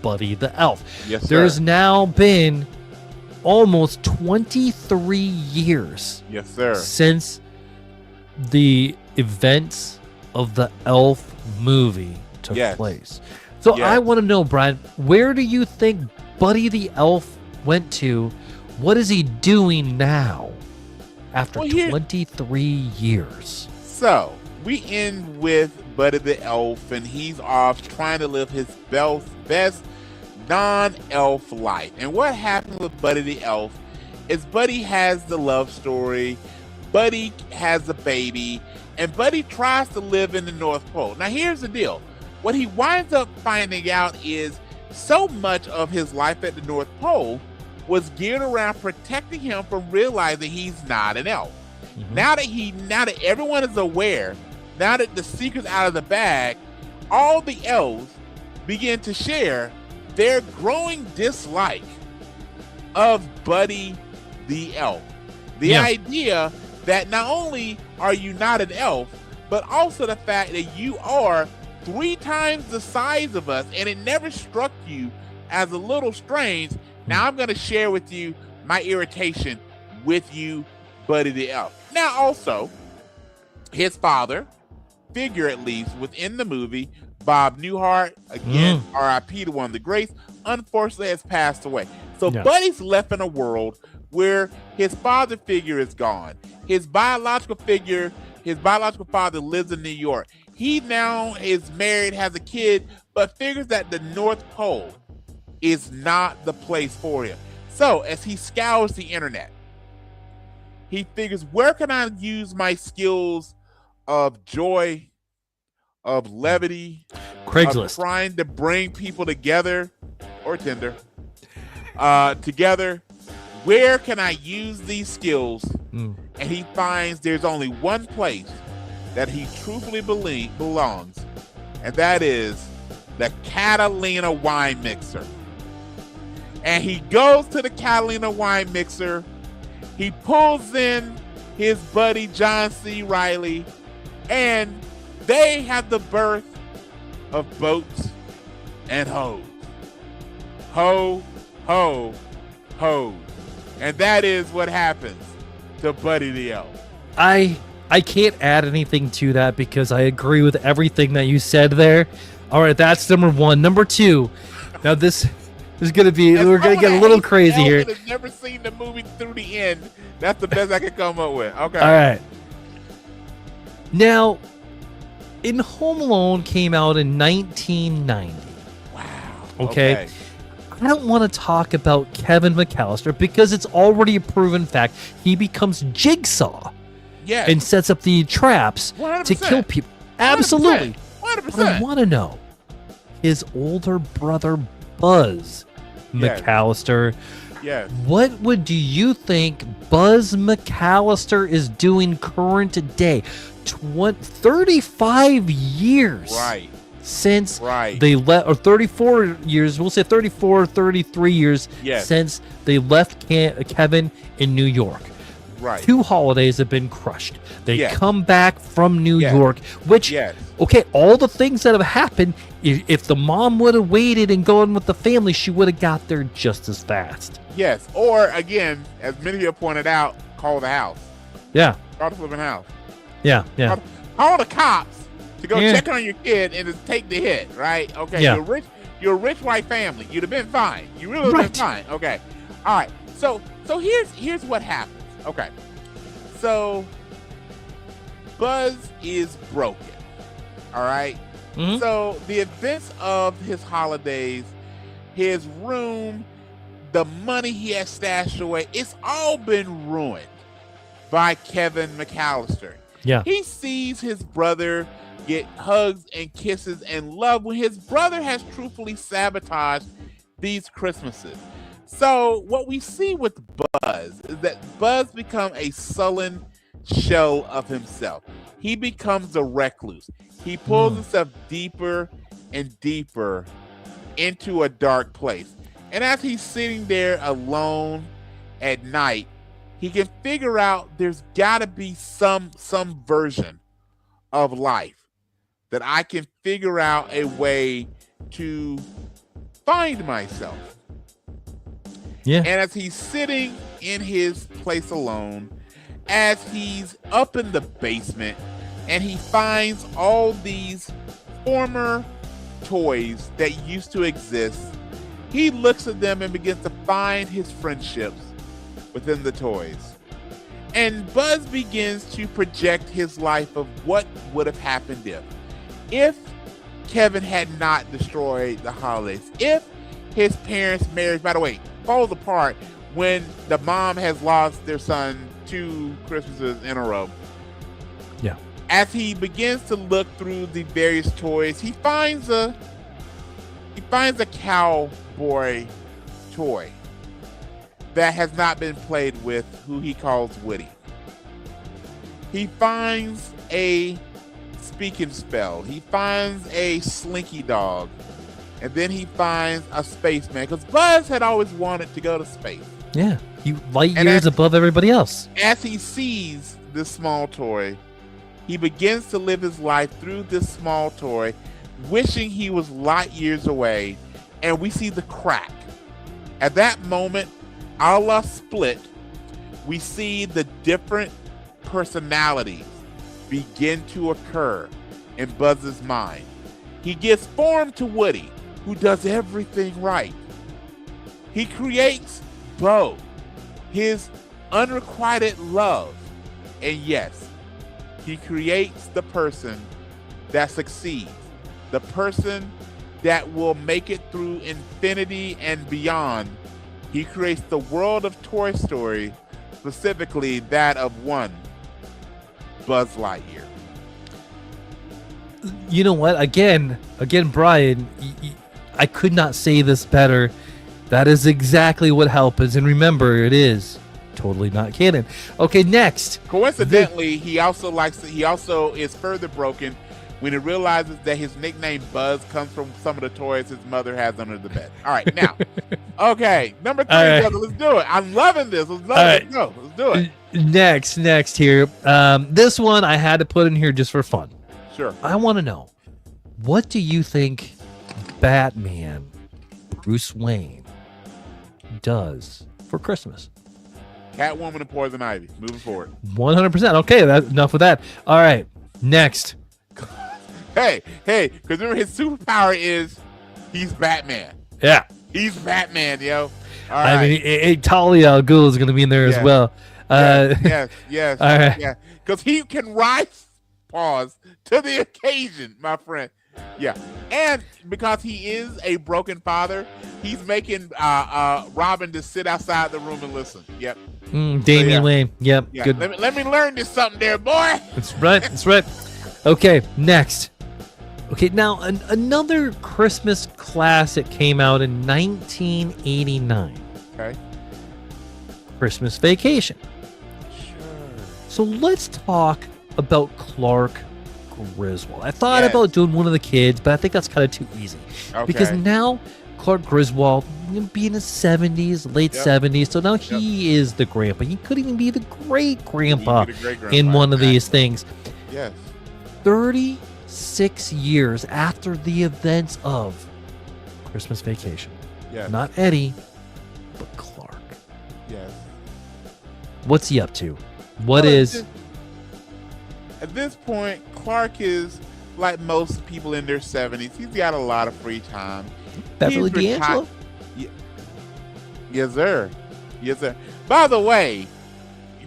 Buddy the Elf. Yes, sir. There's now been almost 23 years. Yes, sir. Since the events of the Elf movie took place. So I want to know, Brian, where do you think Buddy the Elf went to? What is he doing now after 23 years? So we end with Buddy the Elf, and he's off trying to live his best non-elf life. And what happens with Buddy the Elf is Buddy has the love story, Buddy has a baby, and Buddy tries to live in the North Pole. Now here's the deal. What he winds up finding out is so much of his life at the North Pole was geared around protecting him from realizing he's not an elf. Mm-hmm. Now that everyone is aware, now that the secret's out of the bag, all the elves begin to share their growing dislike of Buddy the Elf. The idea that not only are you not an elf, but also the fact that you are 3 times the size of us, and it never struck you as a little strange. Now I'm going to share with you my irritation with you, Buddy the Elf. Now also, his father figure, at least within the movie, Bob Newhart, again, R.I.P. to one of the greats, unfortunately has passed away. So Buddy's left in a world where his father figure is gone. His biological father lives in New York. He now is married, has a kid, but figures that the North Pole is not the place for him. So as he scours the internet, he figures, where can I use my skills of joy, of levity, Craigslist, of trying to bring people together, or Tinder, together? Where can I use these skills? And he finds there's only one place that he truthfully belongs, and that is the Catalina wine mixer. And he goes to the Catalina wine mixer. He pulls in his buddy John C. Reilly, and they have the birth of boats and hoes. Ho, ho, ho. And that is what happens to Buddy the Elf. I can't add anything to that because I agree with everything that you said there. All right, that's number 1. Number 2. Now this is going to be, we're going to get a little crazy here. I've never seen the movie through the end. That's the best I can come up with. Okay. All right. Now, In Home Alone came out in 1990. Wow. Okay. I don't want to talk about Kevin McAllister because it's already a proven fact. He becomes Jigsaw. Yeah. And sets up the traps 100%. to kill people. Absolutely. 100%. But I want to know, his older brother Buzz McAllister. Yes. What do you think Buzz McAllister is doing current day? 35 years. Right. Since they left, or 34 years, we'll say 34, 33 years since they left Kevin in New York. Right. 2 holidays have been crushed. They Yes. come back from New Yes. York, which, Yes. okay, all the things that have happened, if the mom would have waited and gone with the family, she would have got there just as fast. Yes. Or again, as many of you have pointed out, call the house. Yeah, Call the flipping house. yeah. Call the cops to go Yeah. check on your kid and to take the hit, right? Okay. Yeah. You're a rich white family. You'd have been fine. You really would have been fine. Okay. All right. So here's what happens. Okay. So Buzz is broken. All right. Mhm. So the events of his holidays, his room, the money he has stashed away, it's all been ruined by Kevin McAllister. Yeah. He sees his brother get hugs and kisses and love when his brother has truthfully sabotaged these Christmases. So what we see with Buzz is that Buzz becomes a sullen shell of himself. He becomes a recluse. He pulls himself deeper and deeper into a dark place. And as he's sitting there alone at night, he can figure out there's got to be some version of life that I can figure out a way to find myself. Yeah. And as he's sitting in his place alone, as he's up in the basement, and he finds all these former toys that used to exist, he looks at them and begins to find his friendships within the toys. And Buzz begins to project his life of what would have happened if Kevin had not destroyed the holidays, if his parents' marriage, by the way, falls apart when the mom has lost their son 2 Christmases in a row. Yeah. As he begins to look through the various toys, he finds a cowboy toy that has not been played with, who he calls Woody. He finds a speaking spell. He finds a slinky dog. And then he finds a spaceman, because Buzz had always wanted to go to space. Yeah. You light And years above everybody else. As he sees this small toy, he begins to live his life through this small toy, wishing he was light years away, and we see the crack. At that moment, a la Split, we see the different personalities begin to occur in Buzz's mind. He gives form to Woody, who does everything right. He creates Bo, his unrequited love. And yes, he creates the person that succeeds, the person that will make it through infinity and beyond. He creates the world of Toy Story, specifically that of one Buzz Lightyear. You know what? Again, Brian, I could not say this better. That is exactly what happens. And remember, it is totally not canon. Okay, next. Coincidentally, he also is further broken when he realizes that his nickname Buzz comes from some of the toys his mother has under the bed. All right, now, okay, number 3, right. brother, let's do it. I'm loving this. Let's go. Let's do it. Next here. This one I had to put in here just for fun. Sure. I want to know, what do you think Batman, Bruce Wayne, does for Christmas? Catwoman and Poison Ivy. Moving forward. 100%. Okay, that's enough with that. All right, next. Hey, because remember his superpower is he's Batman. Yeah. He's Batman, yo. All I right. mean, Talia al Ghul is going to be in there as well. Yes. All right. Yeah, because he can rise, to the occasion, my friend. Yeah, and because he is a broken father, he's making Robin to sit outside the room and listen. Yep. Damian Wayne. Yep. Yeah. Good. Let me learn this something there, boy. That's right. Okay, next. Okay, now another Christmas classic came out in 1989. Okay. Christmas Vacation. Sure. So let's talk about Clark Griswold. I thought Yes. about doing one of the kids, but I think that's kind of too easy. Okay. Because now Clark Griswold, be in his 70s, late 70s. So now he is the grandpa. He could even be the great grandpa in one of these things. Yes. 36 years after the events of Christmas Vacation. Yes. Not Eddie, but Clark. Yes. What's he up to? At this point, Clark is like most people in their 70s. He's got a lot of free time. Beverly D'Angelo? Yes, sir. Yes, sir. By the way,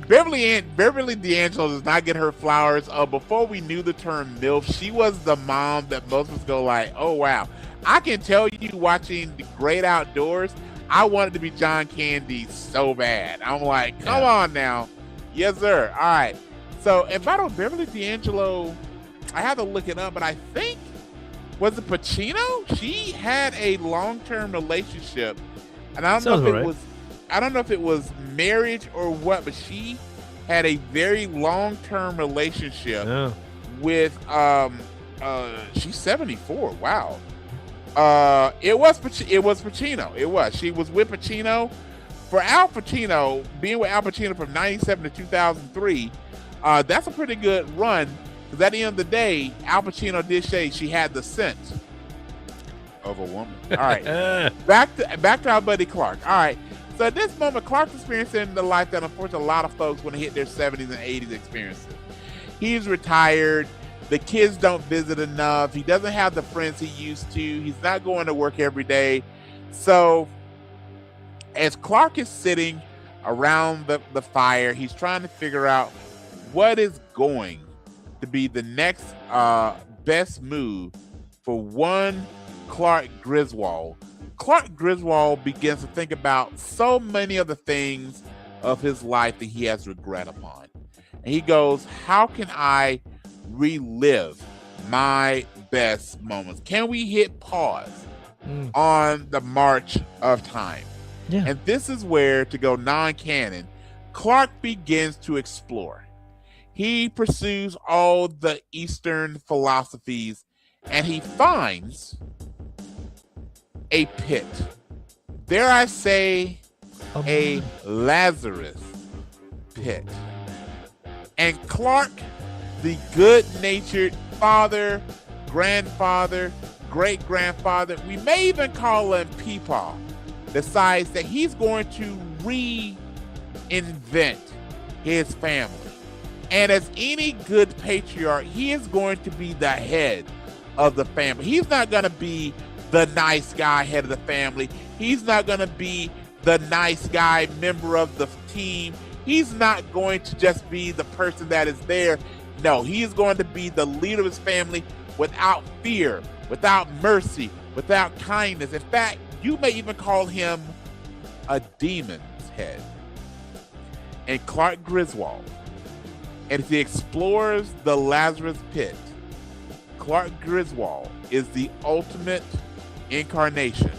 Beverly D'Angelo does not get her flowers. Before we knew the term MILF, she was the mom that most of us go like, oh, wow. I can tell you watching The Great Outdoors, I wanted to be John Candy so bad. I'm like, come on now. Yes, sir. All right. So, and by the way, Beverly D'Angelo, I had to look it up, but I think, was it Pacino? She had a long-term relationship, and I don't know if it was marriage or what, but she had a very long-term relationship with she's 74. Wow. It was Pacino. It was. She was with Pacino. For Al Pacino, being with Al Pacino from 97 to 2003, that's a pretty good run. Because at the end of the day, Al Pacino did say she had the scent of a woman. All right. back to our buddy Clark. All right. So at this moment, Clark's experiencing the life that unfortunately a lot of folks when they hit their 70s and 80s experiences. He's retired. The kids don't visit enough. He doesn't have the friends he used to. He's not going to work every day. So as Clark is sitting around the fire, he's trying to figure out what is going to be the next best move for one Clark Griswold. Clark Griswold begins to think about so many of the things of his life that he has regret upon. And he goes, how can I relive my best moments? Can we hit pause on the march of time? Yeah. And this is where, to go non-canon, Clark begins to explore. He pursues all the Eastern philosophies, and he finds a pit. Dare I say, a Lazarus pit. And Clark, the good-natured father, grandfather, great-grandfather, we may even call him Peepaw, decides that he's going to reinvent his family. And as any good patriarch, he is going to be the head of the family. He's not going to be the nice guy head of the family. He's not going to be the nice guy member of the team. He's not going to just be the person that is there. No, he is going to be the leader of his family without fear, without mercy, without kindness. In fact, you may even call him a demon's head. And Clark Griswold, and if he explores the Lazarus pit, Clark Griswold is the ultimate incarnation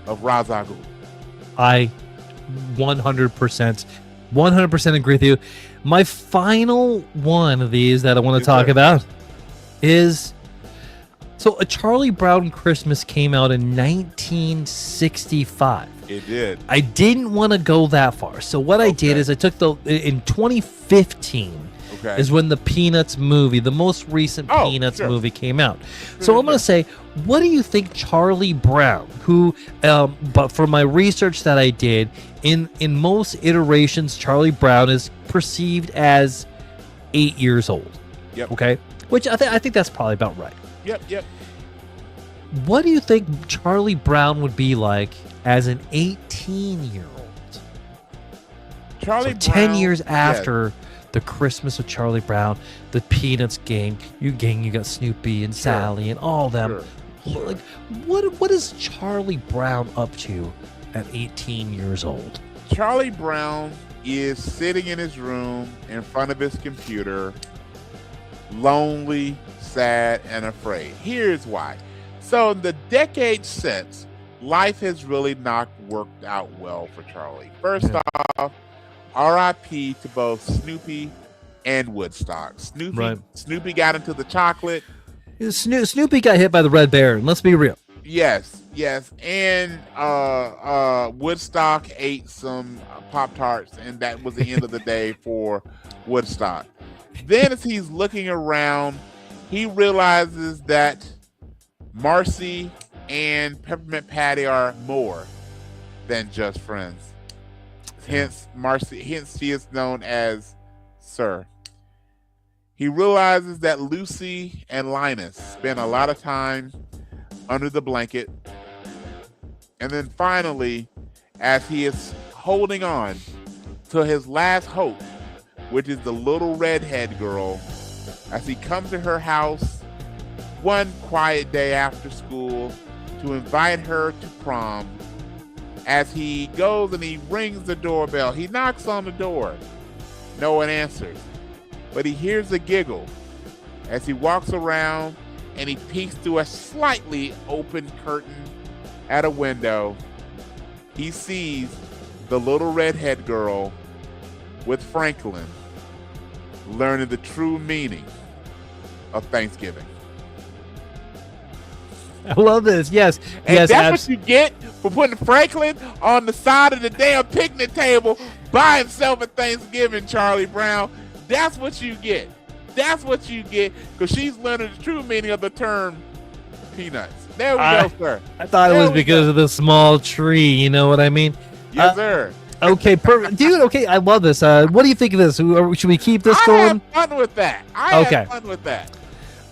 of Ra's al Ghul. I 100% agree with you. My final one of these that I want to talk about is, so A Charlie Brown Christmas came out in 1965. It did. I didn't want to go that far. So what I did is I took in 2015 is when the Peanuts movie, the most recent Peanuts movie came out. So I'm going to say, what do you think Charlie Brown, who, but from my research that I did, in most iterations, Charlie Brown is perceived as 8 years old. Yep. Okay? Which I think that's probably about right. Yep. What do you think Charlie Brown would be like as an 18-year-old? Charlie Brown, 10 years after the Christmas of Charlie Brown, the Peanuts gang, you got Snoopy and Sally and all them. Like, what is Charlie Brown up to at 18 years old? Charlie Brown is sitting in his room in front of his computer, lonely, sad, and afraid. Here's why. So in the decades since, life has really not worked out well for Charlie. First off, R.I.P. to both Snoopy and Woodstock. Snoopy got into the chocolate. Snoopy got hit by the Red Baron. Let's be real. Yes, and Woodstock ate some Pop-Tarts, and that was the end of the day for Woodstock. Then, as he's looking around, he realizes that Marcy and Peppermint Patty are more than just friends. Hence, she is known as Sir. He realizes that Lucy and Linus spend a lot of time under the blanket. And then finally, as he is holding on to his last hope, which is the little redhead girl, as he comes to her house one quiet day after school to invite her to prom. As he goes and he rings the doorbell, he knocks on the door. No one answers, but he hears a giggle as he walks around and he peeks through a slightly open curtain at a window. He sees the little redhead girl with Franklin learning the true meaning of Thanksgiving. I love this. Yes. And yes, that's what you get for putting Franklin on the side of the damn picnic table by himself at Thanksgiving, Charlie Brown. That's what you get. That's what you get, because she's learning the true meaning of the term peanuts. There we go, sir. I thought it was because of the small tree. You know what I mean? Yes, sir. Okay, perfect. Dude, okay, I love this. What do you think of this? Should we keep this going? I have fun with that. I have fun with that.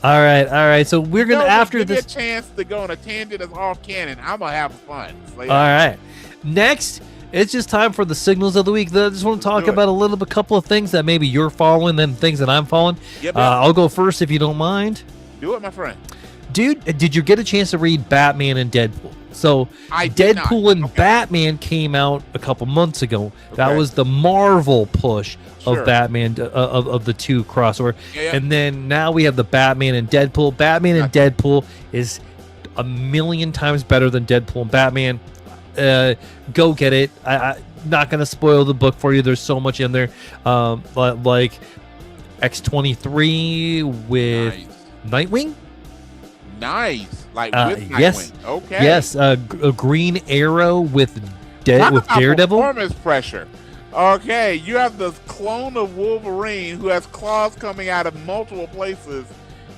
All right. So we're going to, after give this. Give me a chance to go on a tangent that's off canon. I'm going to have fun. So, yeah. All right. Next, it's just time for the signals of the week. I just want to talk about a couple of things that maybe you're following, then things that I'm following. Yep. I'll go first if you don't mind. Do it, my friend. Dude, did you get a chance to read Batman and Deadpool? So Deadpool and Batman came out a couple months ago. That was the Marvel push of Batman, of the two crossover. And then now we have the Batman and Deadpool. Batman and Deadpool is a million times better than Deadpool and Batman. Go get it. I'm not going to spoil the book for you. There's so much in there. Like X-23 with Nightwing. Nice. Like with Nightwing. Yes. Okay. Yes. A Green Arrow with Daredevil. Performance pressure. Okay. You have the clone of Wolverine who has claws coming out of multiple places.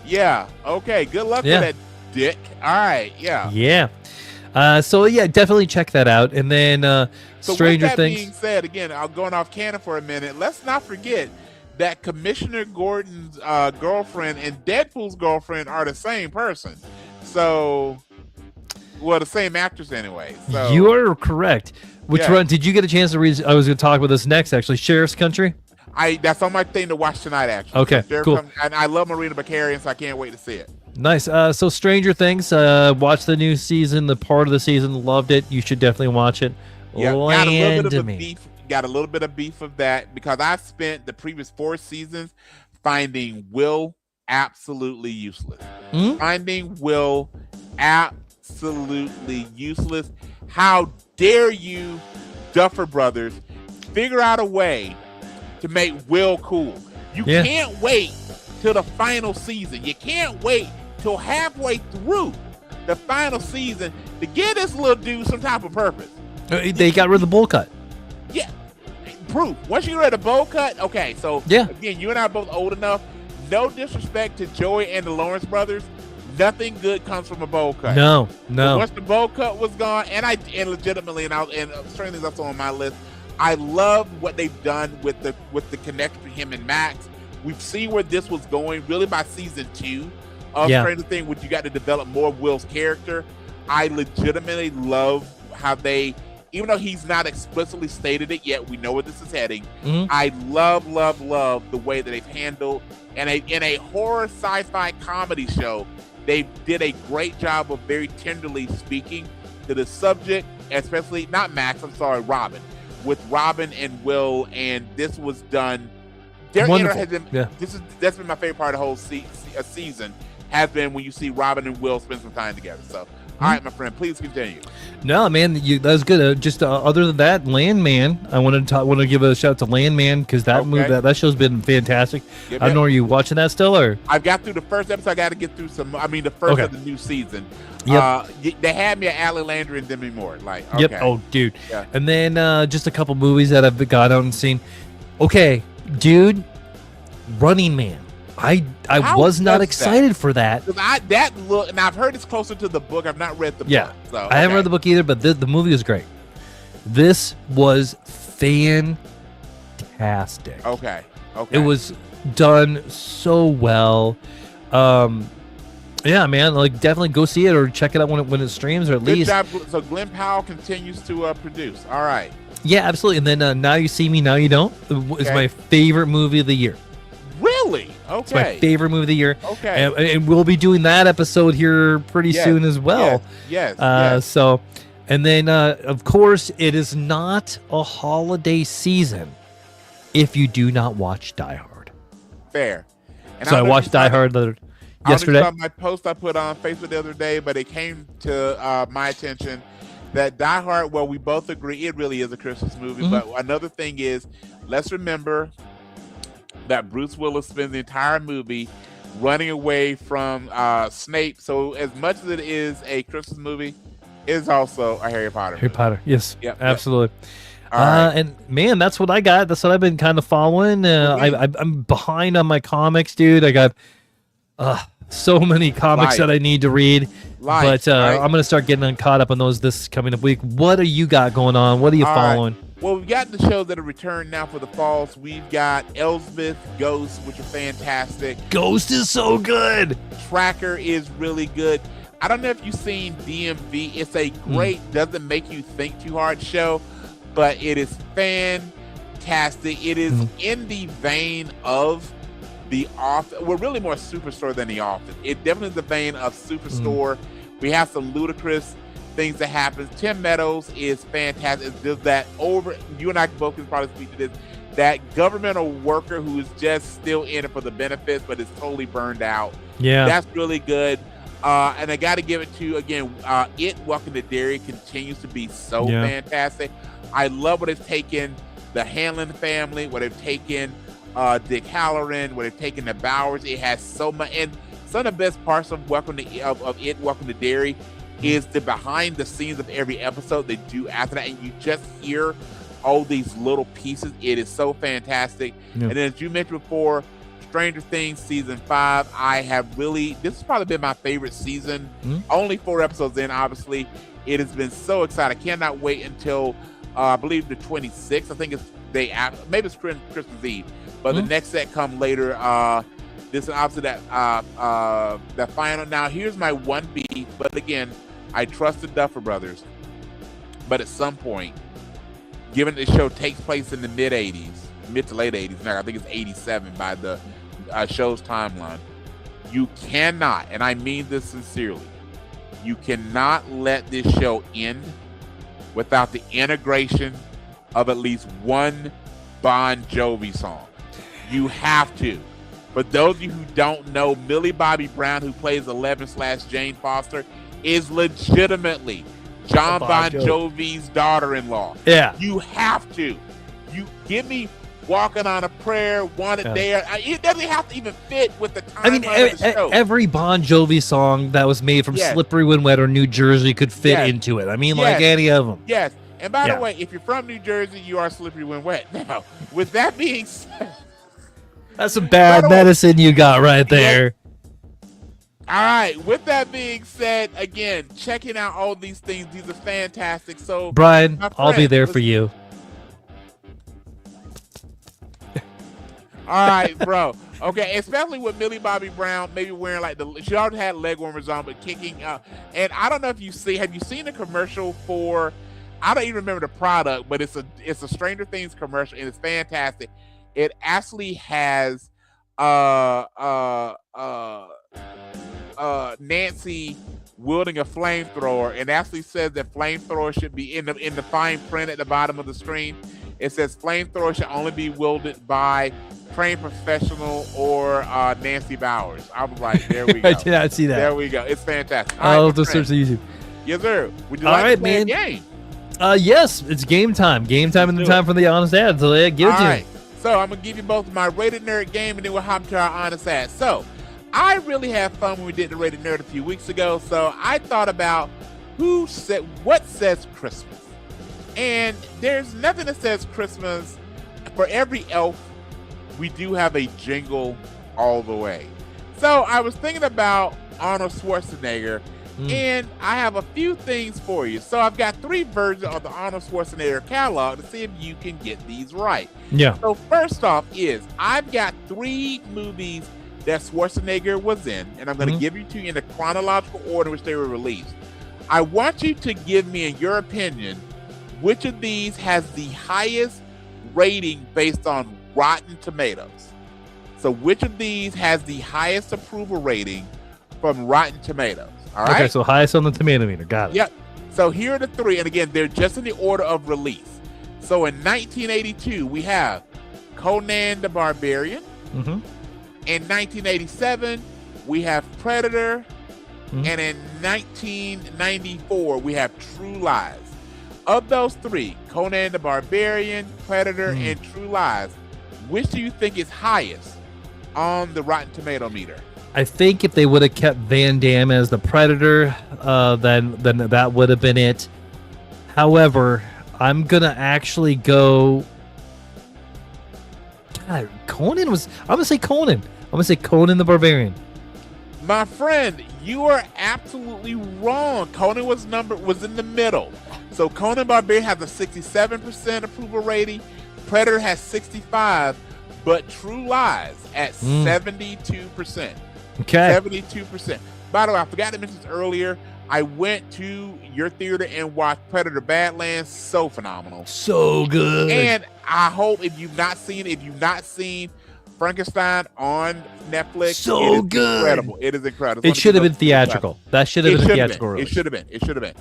Yeah. Okay. Good luck with that, dick. All right. Yeah. Yeah. So yeah, definitely check that out. And then Stranger Things. Being said, again, I'm going off canon for a minute. Let's not forget that Commissioner Gordon's girlfriend and Deadpool's girlfriend are the same person. So, well, the same actress anyway. So you are correct. Which one did you get a chance to read? I was going to talk about this next, actually. Sheriff's Country. That's on my thing to watch tonight, actually. Okay, cool. And I love Marina Bacarian, so I can't wait to see it. Nice. So Stranger Things. Watch the new season, the part of the season. Loved it. You should definitely watch it. Yeah, got a little bit of beef of that because I spent the previous 4 seasons finding Will absolutely useless. Finding Will absolutely useless. How dare you, Duffer Brothers, figure out a way to make Will cool. You can't wait till the final season. You can't wait till halfway through the final season to give this little dude some type of purpose. They got rid of the bowl cut. Yeah. Proof. Once you get rid of the bowl cut, okay, so again, you and I are both old enough. No disrespect to Joey and the Lawrence brothers. Nothing good comes from a bowl cut. No. But once the bowl cut was gone, and legitimately, and certain things that's on my list, I love what they've done with the connection to him and Max. We've seen where this was going really by season 2 of Stranger Things, which you got to develop more of Will's character. I legitimately love how they, even though he's not explicitly stated it yet, we know where this is heading. I love the way that they've handled, and in a horror sci-fi comedy show, they did a great job of very tenderly speaking to the subject, especially Robin, with Robin and Will, and this was done. Their that's been my favorite part of the whole season, has been when you see Robin and Will spend some time together. So All right, my friend, please continue. No, man, that was good. Just other than that, Landman. I want to give a shout out to Landman because that movie, that show's been fantastic. Yep, I don't know, are you watching that still or? I've got through the first episode. I got to get through the first of the new season. Yep. They had me at Allie Landry and Demi Moore. Like, okay. Yep. Oh, dude. Yeah. And then just a couple movies that I've got out and seen. Okay, dude, Running Man. I was not excited for that. And I've heard it's closer to the book. I've not read the book. So, I haven't read the book either, but the movie was great. This was fantastic. Okay. It was done so well. Yeah, man, like definitely go see it or check it out when it streams, or at least. Good job. So Glenn Powell continues to produce. All right. Yeah, absolutely. And then Now You See Me, Now You Don't is my favorite movie of the year. Really? Okay. It's my favorite movie of the year. Okay. And we'll be doing that episode here pretty soon as well. Yes. So, and then of course, it is not a holiday season if you do not watch Die Hard. Fair. And so I watched Die Hard yesterday. I saw my post I put on Facebook the other day, but it came to my attention that Die Hard, well, we both agree it really is a Christmas movie. Mm-hmm. But another thing is, let's remember that Bruce Willis spends the entire movie running away from Snape. So as much as it is a Christmas movie, it is also a Harry Potter movie. Yes. Yep. Absolutely. Right. And man, that's what I got. That's what I've been kind of following. I'm behind on my comics, dude. I got so many comics that I need to read. But I'm going to start getting caught up on those this coming up week. What do you got going on? What are you following? Right. Well, we've got the shows that are returned now for the falls. We've got Elsbeth, Ghost, which are fantastic. Ghost is so good. Tracker is really good. I don't know if you've seen DMV. It's a great, doesn't make you think too hard show, but it is fantastic. It is in the vein of The Office. We're really more Superstore than The Office. It definitely is the vein of Superstore. We have some ludicrous things that happen. Tim Meadows is fantastic. It does that over. You and I both can probably speak to this. That governmental worker who is just still in it for the benefits, but is totally burned out. Yeah, that's really good. And I got to give it to again. Welcome to Derry continues to be so fantastic. I love what it's taken the Hanlon family, what they've taken Dick Halloran, what they've taken the Bowers. It has so much, and some of the best parts of Welcome to Derry is the behind the scenes of every episode they do after that, and you just hear all these little pieces. It is so fantastic. And then as you mentioned before, Stranger Things season 5, this has probably been my favorite season. Only 4 episodes in, obviously. It has been so exciting. I cannot wait until I believe the 26th. I think it's day after, maybe it's Christmas Eve, but the next set come later. This is obviously that final. Now here's my one beef, but again, I trust the Duffer Brothers, but at some point, given the show takes place in the mid to late 80s, now I think it's 87 by the show's timeline, you cannot, and I mean this sincerely, you cannot let this show end without the integration of at least one Bon Jovi song. You have to. For those of you who don't know, Millie Bobby Brown, who plays 11/Jane Foster, is legitimately John Bon Jovi's daughter-in-law. Yeah. You have to. You give me Walking on a Prayer, Wanted There. It doesn't have to even fit with the timeline of the show. Every Bon Jovi song that was made from Slippery When Wet or New Jersey could fit into it. I mean, like any of them. Yes. And by the way, if you're from New Jersey, you are slippery when wet. Now, with that being said, that's some bad medicine you got right there. All right. With that being said, again, checking out all these things. These are fantastic. So, Brian, I'll be there for you. All right, bro. Okay, especially with Millie Bobby Brown, maybe wearing like she already had leg warmers on, but kicking out. And I don't know if have you seen the commercial for? I don't even remember the product, but it's a Stranger Things commercial, and it's fantastic. It actually has Nancy wielding a flamethrower, and actually says that flamethrower should be in the fine print at the bottom of the screen. It says flamethrower should only be wielded by trained professional or Nancy Bowers. I was like, there we go. I did not see that. There we go. It's fantastic. I'll just search the YouTube. Yes, sir. Would you All like right, to play man. a game? Yes, it's game time. Game time and the time for the honest ad. So yeah, give it All to me. right. So I'm gonna give you both my Rated Nerd game, and then we'll hop to our honest ad. So I really had fun when we did the Rated Nerd a few weeks ago. So I thought about what says Christmas, and there's nothing that says Christmas. For every elf, we do have a jingle all the way. So I was thinking about Arnold Schwarzenegger. And I have a few things for you. So I've got 3 versions of the Arnold Schwarzenegger catalog to see if you can get these right. Yeah. So first off I've got 3 movies that Schwarzenegger was in, and I'm going to give you to you in the chronological order in which they were released. I want you to give me, in your opinion, which of these has the highest rating based on Rotten Tomatoes. So which of these has the highest approval rating from Rotten Tomatoes? All right. Okay, so highest on the tomato meter. Got it. Yep. So here are the 3, and again, they're just in the order of release. So in 1982, we have Conan the Barbarian. In 1987, we have Predator. And in 1994, we have True Lies. Of those 3, Conan the Barbarian, Predator, and True Lies, which do you think is highest on the Rotten Tomato meter? I think if they would have kept Van Damme as the Predator, then that would have been it. However, I'm gonna actually go. God, Conan was. I'm gonna say Conan. I'm gonna say Conan the Barbarian. My friend, you are absolutely wrong. Conan was in the middle. So Conan Barbarian has a 67% approval rating. Predator has 65%, but True Lies at 72%. Okay. 72%. By the way, I forgot to mention this earlier. I went to your theater and watched Predator Badlands. So phenomenal. So good. And I hope if you've not seen Frankenstein on Netflix, so good. Incredible. It is incredible. It should have been theatrical. That should have been a theatrical release. It should have been.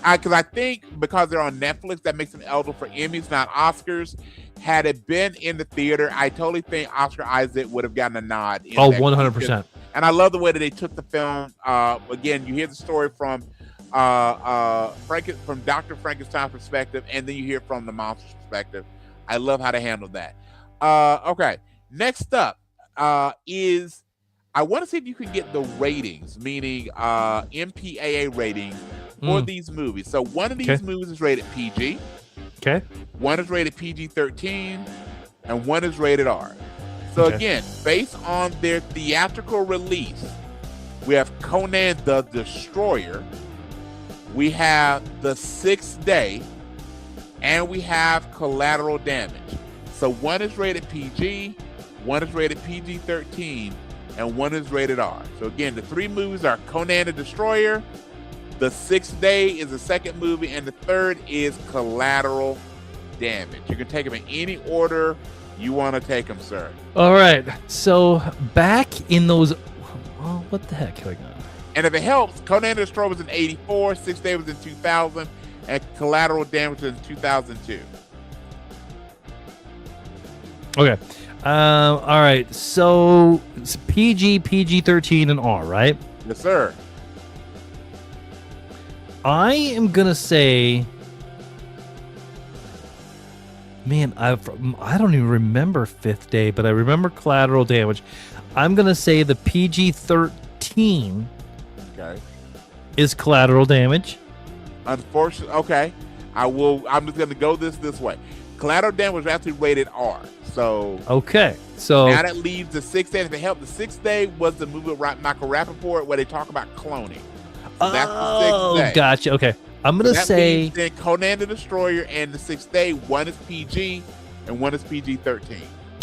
Because I think because they're on Netflix, that makes them eligible for Emmys, not Oscars. Had it been in the theater, I totally think Oscar Isaac would have gotten a nod. 100%. And I love the way that they took the film. Again, you hear the story from Dr. Frankenstein's perspective, and then you hear from the monster's perspective. I love how they handled that. Okay, next up is I want to see if you can get the ratings, meaning MPAA ratings for these movies. So one of these movies is rated PG. Okay. One is rated PG-13, and one is rated R. So again, based on their theatrical release, we have Conan the Destroyer, we have The Sixth Day, and we have Collateral Damage. So one is rated PG, one is rated PG-13, and one is rated R. So again, the 3 movies are Conan the Destroyer, The Sixth Day is the second movie, and the third is Collateral Damage. You can take them in any order you want to take them, sir. All right. So back in those, what the heck going on? And if it helps, Conan the Destroyer was in 84, Sixth Day was in 2000, and Collateral Damage was in 2002. Okay. All right. So it's PG, PG-13, and R, right? Yes, sir. I am gonna say, man, I don't even remember Fifth Day, but I remember Collateral Damage. I'm gonna say the PG-13 is Collateral Damage. Unfortunately, okay. I'm just gonna go this way. Collateral Damage was actually rated R. So okay. So now that leaves The Sixth Day. If it helped, The Sixth Day was the movie with Michael Rappaport where they talk about cloning. So that's The Sixth Day. Gotcha. Okay. I'm going to say then Conan the Destroyer and The Sixth Day, one is PG and one is PG-13.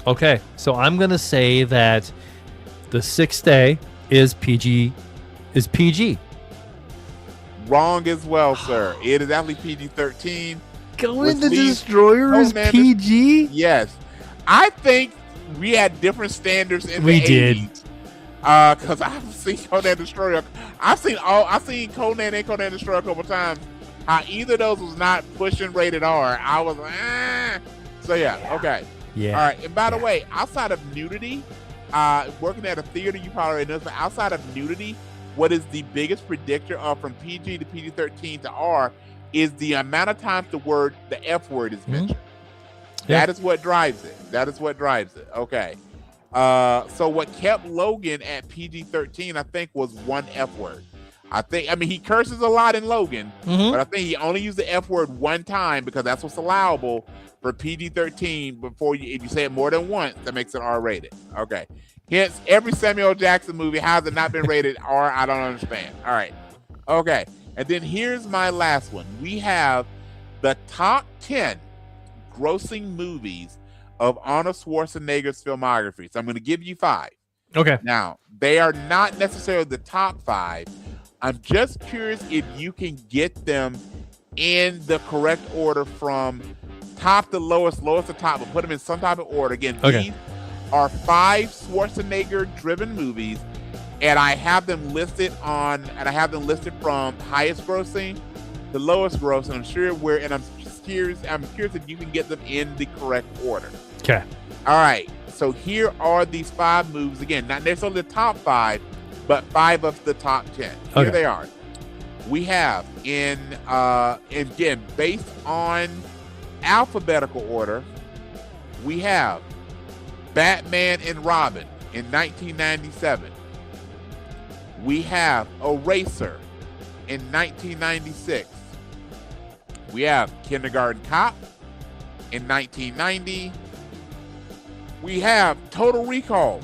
Okay. So I'm going to say that The Sixth Day is PG. Wrong as well, sir. It is actually PG-13. Conan the Destroyer is PG? Yes. I think we had different standards in the 80s. did. Because I've seen Conan the Destroyer. I've seen Conan and Conan the Destroyer a couple times. Either of those was not pushing rated R. I was So yeah, okay. Yeah. All right. And by the way, outside of nudity, working at a theater, you probably already know, but outside of nudity, what is the biggest predictor of from PG to PG-13 to R is the amount of times the F word is mentioned. That is what drives it. Okay. So what kept Logan at PG-13, I think, was one F word. He curses a lot in Logan, but I think he only used the F word one time because that's what's allowable for PG-13. If you say it more than once, that makes it R-rated. Okay. Hence, every Samuel Jackson movie has it not been rated R. I don't understand. All right. Okay. And then here's my last one. We have the top 10 grossing movies of Arnold Schwarzenegger's filmography. So I'm going to give you 5. Okay. Now, they are not necessarily the top 5. I'm just curious if you can get them in the correct order from top to lowest to top, but put them in some type of order. Again, these are 5 Schwarzenegger-driven movies, and I have them listed from highest grossing to lowest grossing. I'm curious if you can get them in the correct order. Okay. All right. So here are these 5 movies. Again, not necessarily the top 5, but 5 of the top 10. Here they are. We have again, based on alphabetical order, we have Batman and Robin in 1997. We have Eraser in 1996. We have Kindergarten Cop in 1990. We have Total Recall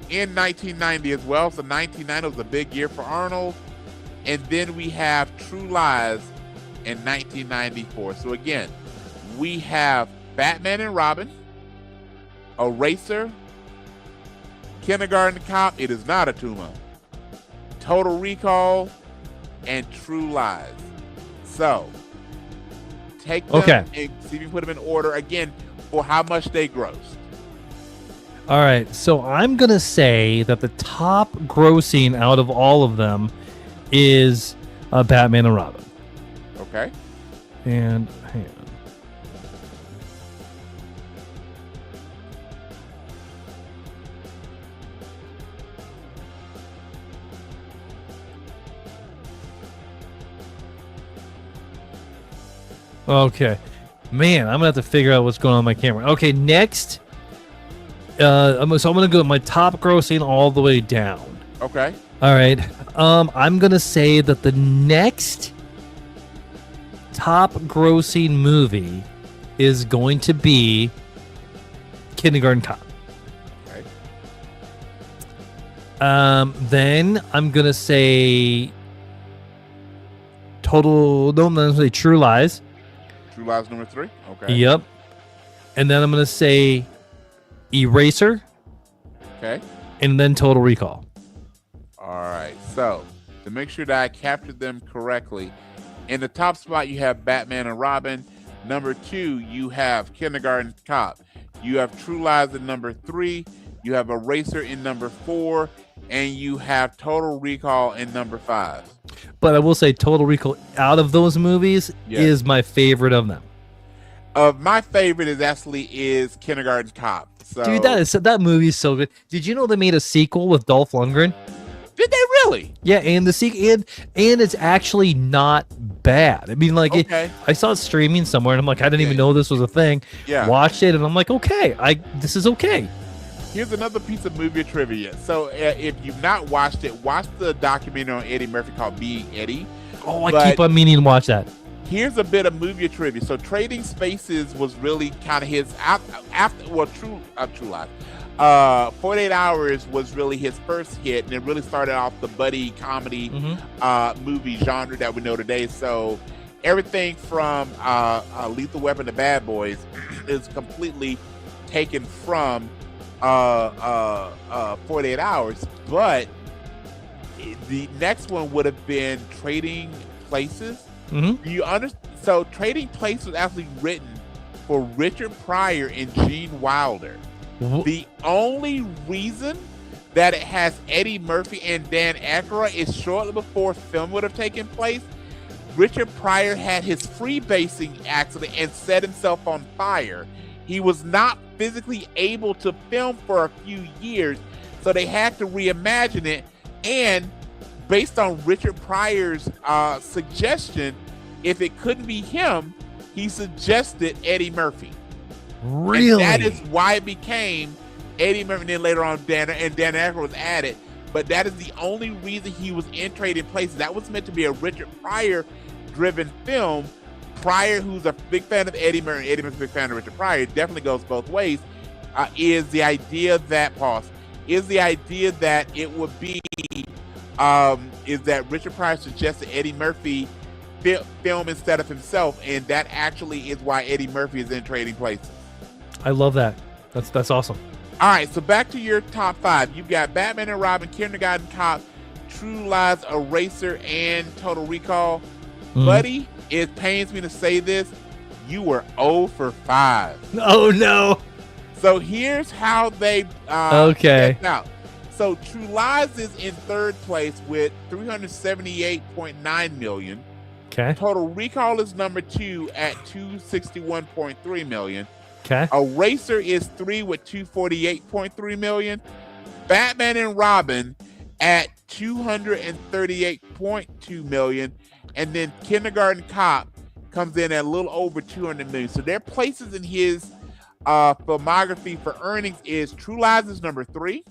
in 1990 as well. So 1990 was a big year for Arnold. And then we have True Lies in 1994. So again, we have Batman and Robin, Eraser, Kindergarten Cop, It Is Not a Tumor, Total Recall, and True Lies. So take them and see if you put them in order again for how much they grossed. All right, so I'm going to say that the top grossing out of all of them is Batman and Robin. Okay. And hang on. Okay. Man, I'm going to have to figure out what's going on with my camera. Okay, next. I'm going to go with my top grossing all the way down. Okay. All right. I'm going to say that the next top grossing movie is going to be Kindergarten Cop. Okay. Then I'm going to say True Lies. True Lies number 3? Okay. Yep. And then I'm going to say Eraser. Okay. And then Total Recall. All right. So, to make sure that I captured them correctly, in the top spot, you have Batman and Robin. Number 2, you have Kindergarten Cop. You have True Lies in number 3. You have Eraser in number 4. And you have Total Recall in number 5. But I will say Total Recall out of those movies is my favorite of them. My favorite is Kindergarten Cop. So, dude, that movie is so good. Did you know they made a sequel with Dolph Lundgren? Did they really? Yeah, and the sequel and it's actually not bad. I mean, like I saw it streaming somewhere, and I'm like, I didn't even know this was a thing. Yeah, watched it, and I'm like, okay, this is okay. Here's another piece of movie trivia. So if you've not watched it, watch the documentary on Eddie Murphy called Being Eddie. Oh, I keep on meaning to watch that. Here's a bit of movie trivia. So Trading Spaces was really kind of his True Lies. 48 Hours was really his first hit, and it really started off the buddy comedy movie genre that we know today. So everything from Lethal Weapon to Bad Boys is completely taken from 48 Hours. But the next one would have been Trading Places. Mm-hmm. You understand? So Trading Places was actually written for Richard Pryor and Gene Wilder. The only reason that it has Eddie Murphy and Dan Aykroyd is shortly before film would have taken place. Richard Pryor had his freebasing accident and set himself on fire. He was not physically able to film for a few years, so they had to reimagine it. And based on Richard Pryor's suggestion, if it couldn't be him, he suggested Eddie Murphy. Really? And that is why it became Eddie Murphy. And then later on, Dan Aykroyd was added. But that is the only reason he was in Trading Places. That was meant to be a Richard Pryor-driven film. Pryor, who's a big fan of Eddie Murphy, Eddie Murphy's a big fan of Richard Pryor, it definitely goes both ways, is the idea that it would be, is that Richard Pryor suggested Eddie Murphy film instead of himself, and that actually is why Eddie Murphy is in Trading Places. I love that. That's awesome. All right, so back to your top 5. You've got Batman and Robin, Kindergarten Cop, True Lies, Eraser, and Total Recall. Buddy, it pains me to say this, you were 0 for 5. Oh no. So here's how they okay. out. So True Lies is in 3rd place with 378.9 million. Okay. Total Recall is number 2 at 261.3 million. Okay. Eraser is 3 with 248.3 million. Batman and Robin at 238.2 million. And then Kindergarten Cop comes in at a little over 200 million. So their places in his filmography for earnings is True Lies is number 3.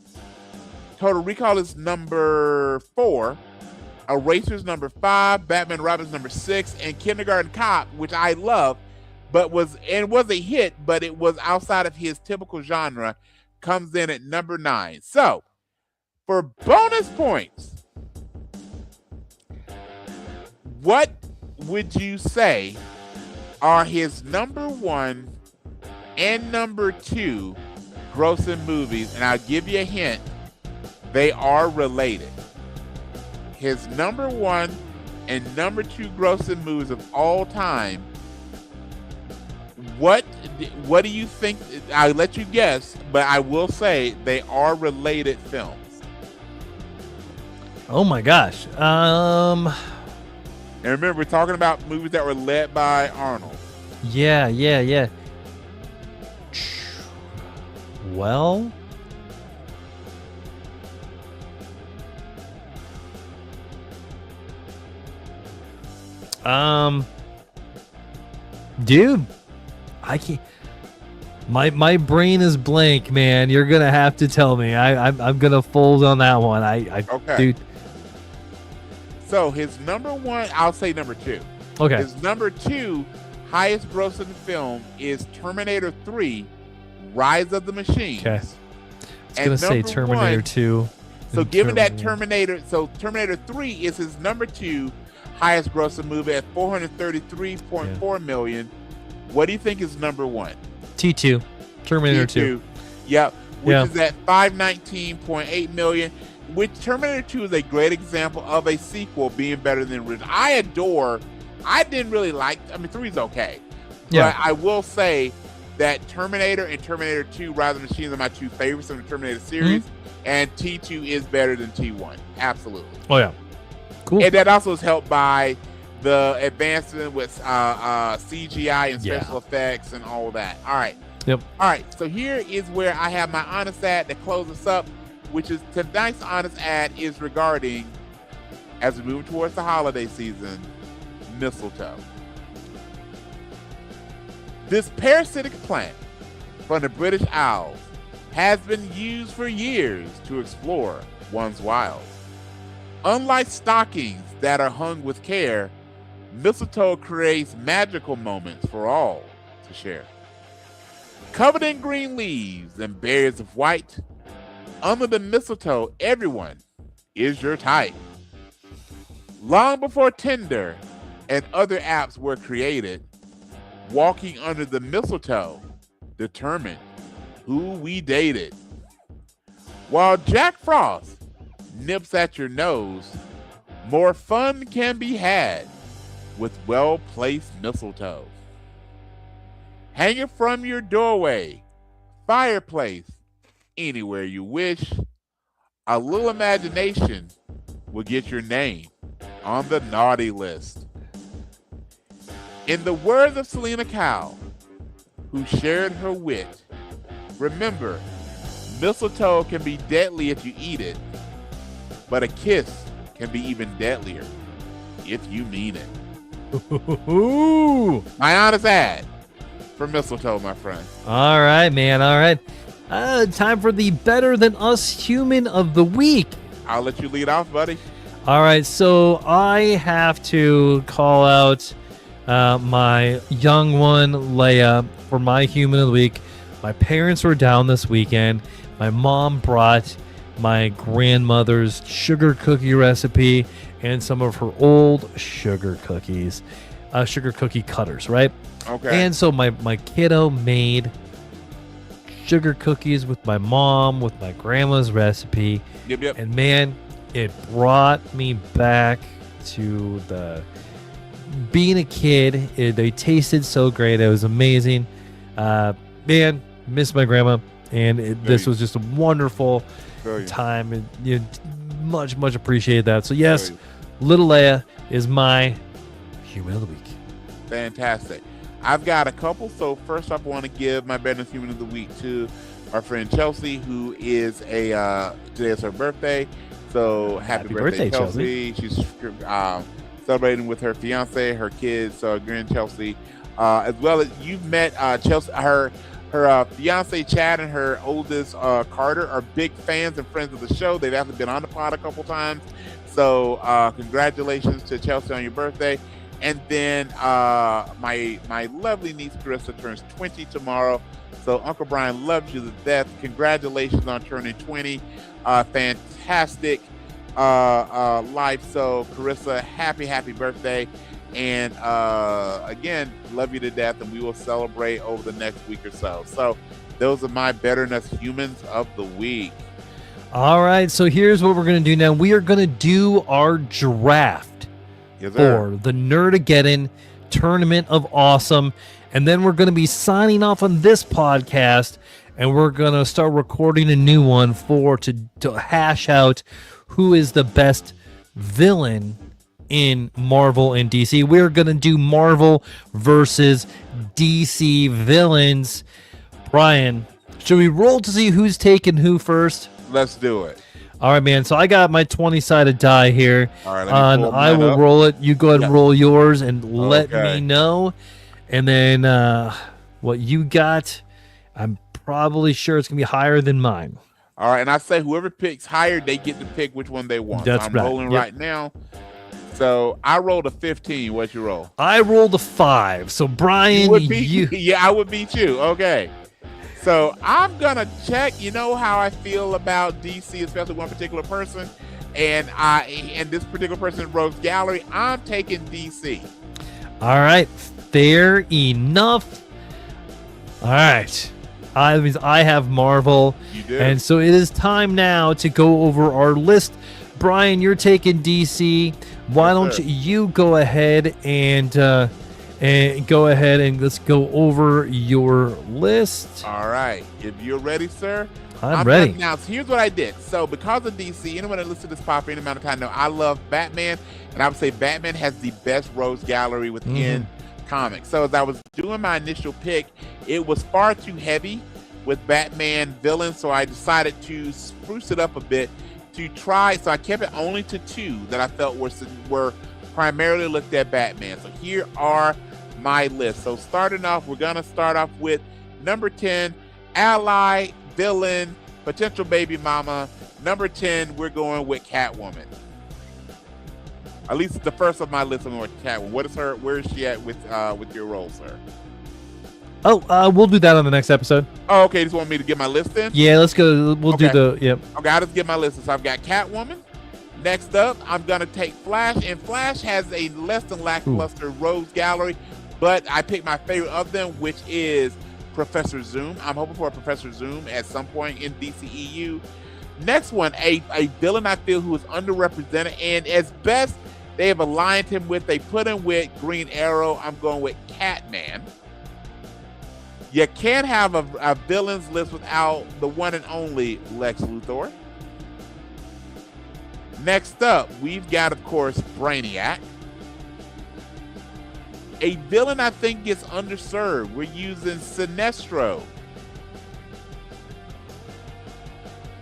Total Recall is number 4. Eraser is number 5. Batman and Robin is number 6. And Kindergarten Cop, which I love, but was a hit, but it was outside of his typical genre, comes in at number 9. So, for bonus points, what would you say are his number 1 and number 2 grossing movies? And I'll give you a hint. They are related. His number 1 and number 2 grossing movies of all time. What do you think? I'll let you guess, but I will say they are related films. Oh my gosh. And remember, we're talking about movies that were led by Arnold. Yeah. Well, dude, I can't. My brain is blank, man. You're gonna have to tell me. I'm gonna fold on that one. Okay. Dude. So his number 1, I'll say number 2. Okay. His number 2 highest grossing film is Terminator 3, Rise of the Machines. Okay. I was gonna say Terminator 2. So given that Terminator 3 is his number 2 highest grossing movie at 433.4 million. What do you think is number 1? T2. Terminator 2. Yep. Which is at 519.8 million. Which Terminator 2 is a great example of a sequel being better than original. I didn't really like, 3 is okay. Yeah. But I will say that Terminator and Terminator 2 Rise of the Machines are my 2 favorites in the Terminator series. And T2 is better than T1. Absolutely. Oh, yeah. Cool. And that also is helped by the advancement with CGI and special effects and all of that. All right. Yep. All right. So here is where I have my honest ad to close us up, which is tonight's honest ad is regarding, as we move towards the holiday season, mistletoe. This parasitic plant from the British Isles has been used for years to explore one's wilds. Unlike stockings that are hung with care, mistletoe creates magical moments for all to share. Covered in green leaves and berries of white, under the mistletoe, everyone is your type. Long before Tinder and other apps were created, walking under the mistletoe determined who we dated. While Jack Frost nips at your nose, more fun can be had with well-placed mistletoe. Hang it from your doorway, fireplace, anywhere you wish. A little imagination will get your name on the naughty list. In the words of Selena Kyle, who shared her wit, remember, mistletoe can be deadly if you eat it, but a kiss can be even deadlier if you mean it. Ooh. My honest ad for mistletoe, my friend. All right, man. All right. Time for the Better Than Us Human of the Week. I'll let you lead off, buddy. All right, so I have to call out my young one, Leia, for my Human of the Week. My parents were down this weekend. My mom brought my grandmother's sugar cookie recipe and some of her old sugar cookies, sugar cookie cutters, right? Okay. And so my kiddo made sugar cookies with my mom, with my grandma's recipe. Yep. And man, it brought me back to being a kid. They tasted so great. It was amazing. Man, miss my grandma. And this was just a wonderful time. And much appreciate that. So yes, little Leia is my Human of the Week. Fantastic. I've got a couple. So first up, I want to give my Better Than Human of the Week to our friend Chelsea, who is today is her birthday. So happy birthday, Chelsea. She's celebrating with her fiance, her kids, grand Chelsea, as well as you've met Chelsea. Her fiance Chad and her oldest Carter are big fans and friends of the show. They've actually been on the pod a couple times. So congratulations to Chelsea on your birthday. And then my lovely niece Carissa turns 20 tomorrow. So Uncle Brian loves you to death. Congratulations on turning 20. Fantastic life. So Carissa, happy birthday. And again, love you to death. And we will celebrate over the next week or so. So those are my Better Than Us Humans of the Week. All right. So here's what we're going to do now. We are going to do our draft. Yes, sir. For the Nerdageddon Tournament of Awesome. And then we're going to be signing off on this podcast, and we're going to start recording a new one to hash out who is the best villain in Marvel and DC. We're going to do Marvel versus DC villains. Brian, should we roll to see who's taking who first? Let's do it. All right, man. So I got my 20-sided die here. All right, I will roll it. You go ahead and roll yours and let me know. And then what you got, I'm probably sure it's going to be higher than mine. All right, and I say whoever picks higher, they get to pick which one they want. That's so I'm right. rolling right now. So I rolled a 15. What'd you roll? I rolled a 5. So Brian, yeah, I would beat you. Okay. So I'm gonna check. You know how I feel about DC, especially one particular person, and this particular person Rogues Gallery. I'm taking DC. All right, fair enough. All right, I have Marvel. You do. And so it is time now to go over our list. Brian, you're taking DC. Why don't you go ahead and let's go over your list. All right. If you're ready, sir. I'm ready. Now, here's what I did. So because of DC, anyone that listens to this pop for any amount of time know I love Batman. And I would say Batman has the best Rogues Gallery within comics. So as I was doing my initial pick, it was far too heavy with Batman villains. So I decided to spruce it up a bit to try. So I kept it only to 2 that I felt were primarily looked at Batman. So here are my list. So starting off, we're going to start off with number 10, ally, villain, potential baby mama. Number 10, we're going with Catwoman. At least the first of my list, I'm going with Catwoman. Where is she at with your role, sir? Oh, we'll do that on the next episode. Oh, okay. Just want me to get my list then? Yeah, let's go. We'll do the, yep. Okay, I'll just get my list. So I've got Catwoman. Next up, I'm going to take Flash, and Flash has a less than lackluster Rogues Gallery, but I picked my favorite of them, which is Professor Zoom. I'm hoping for a Professor Zoom at some point in DCEU. Next one, a villain I feel who is underrepresented, and as best they have aligned him with, they put him with Green Arrow. I'm going with Catman. You can't have a villains list without the one and only Lex Luthor. Next up, we've got, of course, Brainiac. A villain I think gets underserved. We're using Sinestro.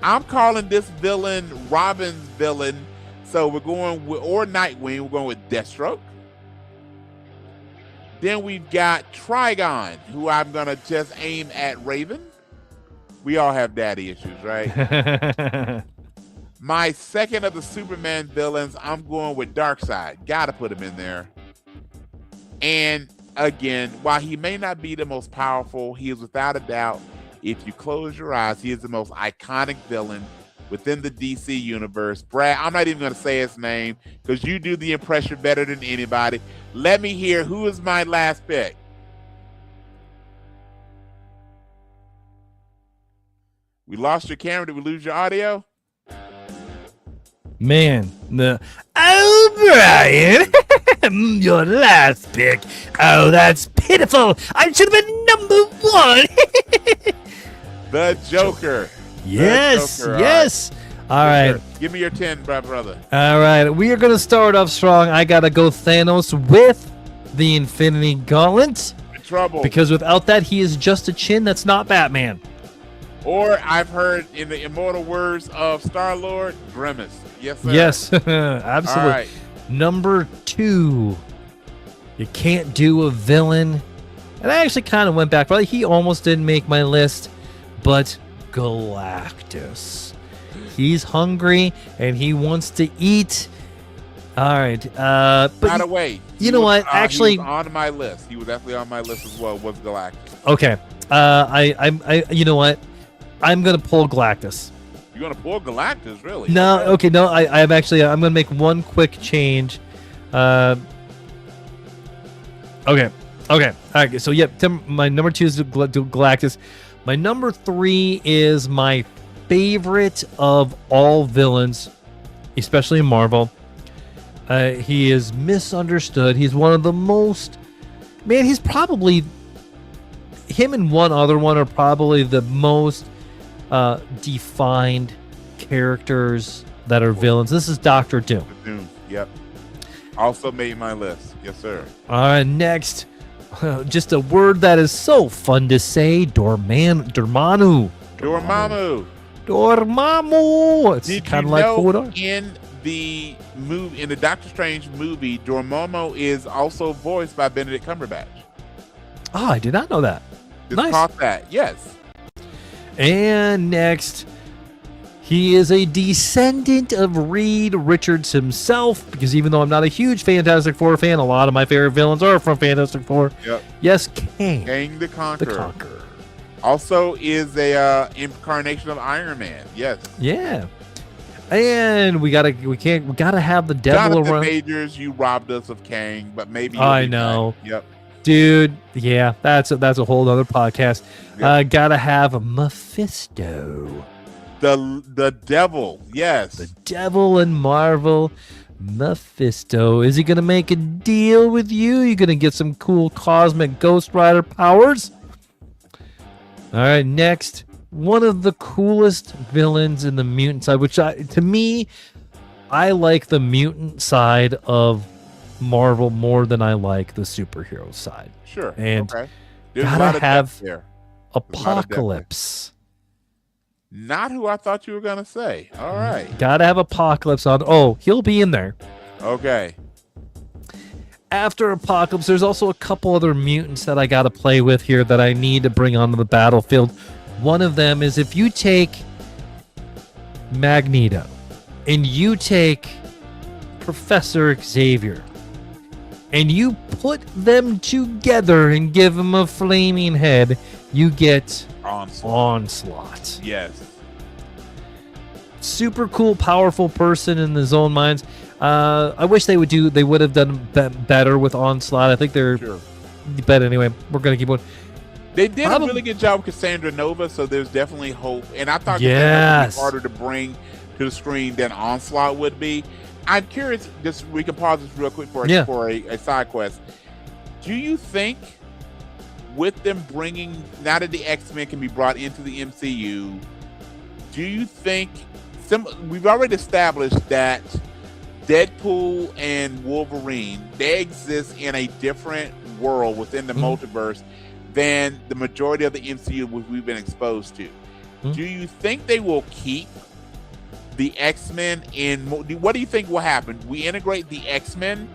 I'm calling this villain Robin's villain, So we're going with, or Nightwing, we're going with Deathstroke. Then we've got Trigon, who I'm going to just aim at Raven. We all have daddy issues, right? My second of the Superman villains, I'm going with Darkseid. Got to put him in there. And again, while he may not be the most powerful, he is without a doubt, if you close your eyes, he is the most iconic villain within the DC universe. Brad, I'm not even going to say his name because you do the impression better than anybody. Let me hear, who is my last pick? We lost your camera. Did we lose your audio? Man, Brian, your last pick. Oh, that's pitiful. I should have been number one. The Joker. Yes, The Joker. yes. All right. Give me your 10, brother. All right. We are going to start off strong. I got to go Thanos with the Infinity Gauntlet. In trouble. Because without that, he is just a chin that's not Batman. Or I've heard in the immortal words of Star-Lord, Grimace. Yes, sir. Yes, absolutely. All right. Number 2, you can't do a villain. And I actually kind of went back. Probably he almost didn't make my list, but Galactus. He's hungry and he wants to eat. All right. But by the way, you know what? Actually, he was on my list. He was definitely on my list as well. Was Galactus? Okay. I you know what? I'm gonna pull Galactus. You're gonna pull Galactus, really? No, okay, no. I'm gonna make one quick change. Okay. All right. So yep, my number 2 is Galactus. My number 3 is my favorite of all villains, especially in Marvel. He is misunderstood. He's one of the most. Man, he's probably. Him and one other one are probably the most defined characters that are villains. This is Dr. Doom. Doom, yep. Also made my list. Yes, sir. All right, next. Just a word that is so fun to say. Dormammu. It's kind of like Hodor. In the movie, in the Doctor Strange movie, Dormammu is also voiced by Benedict Cumberbatch. Oh, I did not know that. Just Nice. caught that. Yes. And next, he is a descendant of Reed Richards himself, because even though I'm not a huge Fantastic Four fan, a lot of my favorite villains are from Fantastic Four. Yep. Yes, Kang. Kang the Conqueror. The Conqueror. Also is a incarnation of Iron Man. Yes. Yeah. And we gotta have the devil Jonathan around. Majors, you robbed us of Kang, but maybe I know. Back. Yep. Dude, yeah, that's a whole other podcast. Yep. Gotta have Mephisto. The devil, yes. The devil in Marvel. Mephisto. Is he gonna make a deal with you? You gonna get some cool cosmic Ghost Rider powers? All right, next. One of the coolest villains in the mutant side, which to me, I like the mutant side of Marvel more than I like the superhero side. Sure. And okay. gotta have there. Apocalypse. Not who I thought you were gonna say. All right. Gotta have Apocalypse on. Oh, he'll be in there. Okay. After Apocalypse, there's also a couple other mutants that I gotta play with here that I need to bring onto the battlefield. One of them is if you take Magneto and you take Professor Xavier and you put them together and give them a flaming head, you get Onslaught. Yes. Super cool, powerful person in his own minds. I wish they would have done better with Onslaught. I think they're. Sure. But anyway, we're gonna keep going. They did a really good job with Cassandra Nova, so there's definitely hope. And I thought Cassandra would be harder to bring to the screen than Onslaught would be. I'm curious. We can pause this real quick for a side quest. Do you think, with them bringing, now that the X-Men can be brought into the MCU, do you think we've already established that Deadpool and Wolverine, they exist in a different world within the multiverse than the majority of the MCU we've been exposed to. Do you think they will keep the X-Men in. What do you think will happen? We integrate the X-Men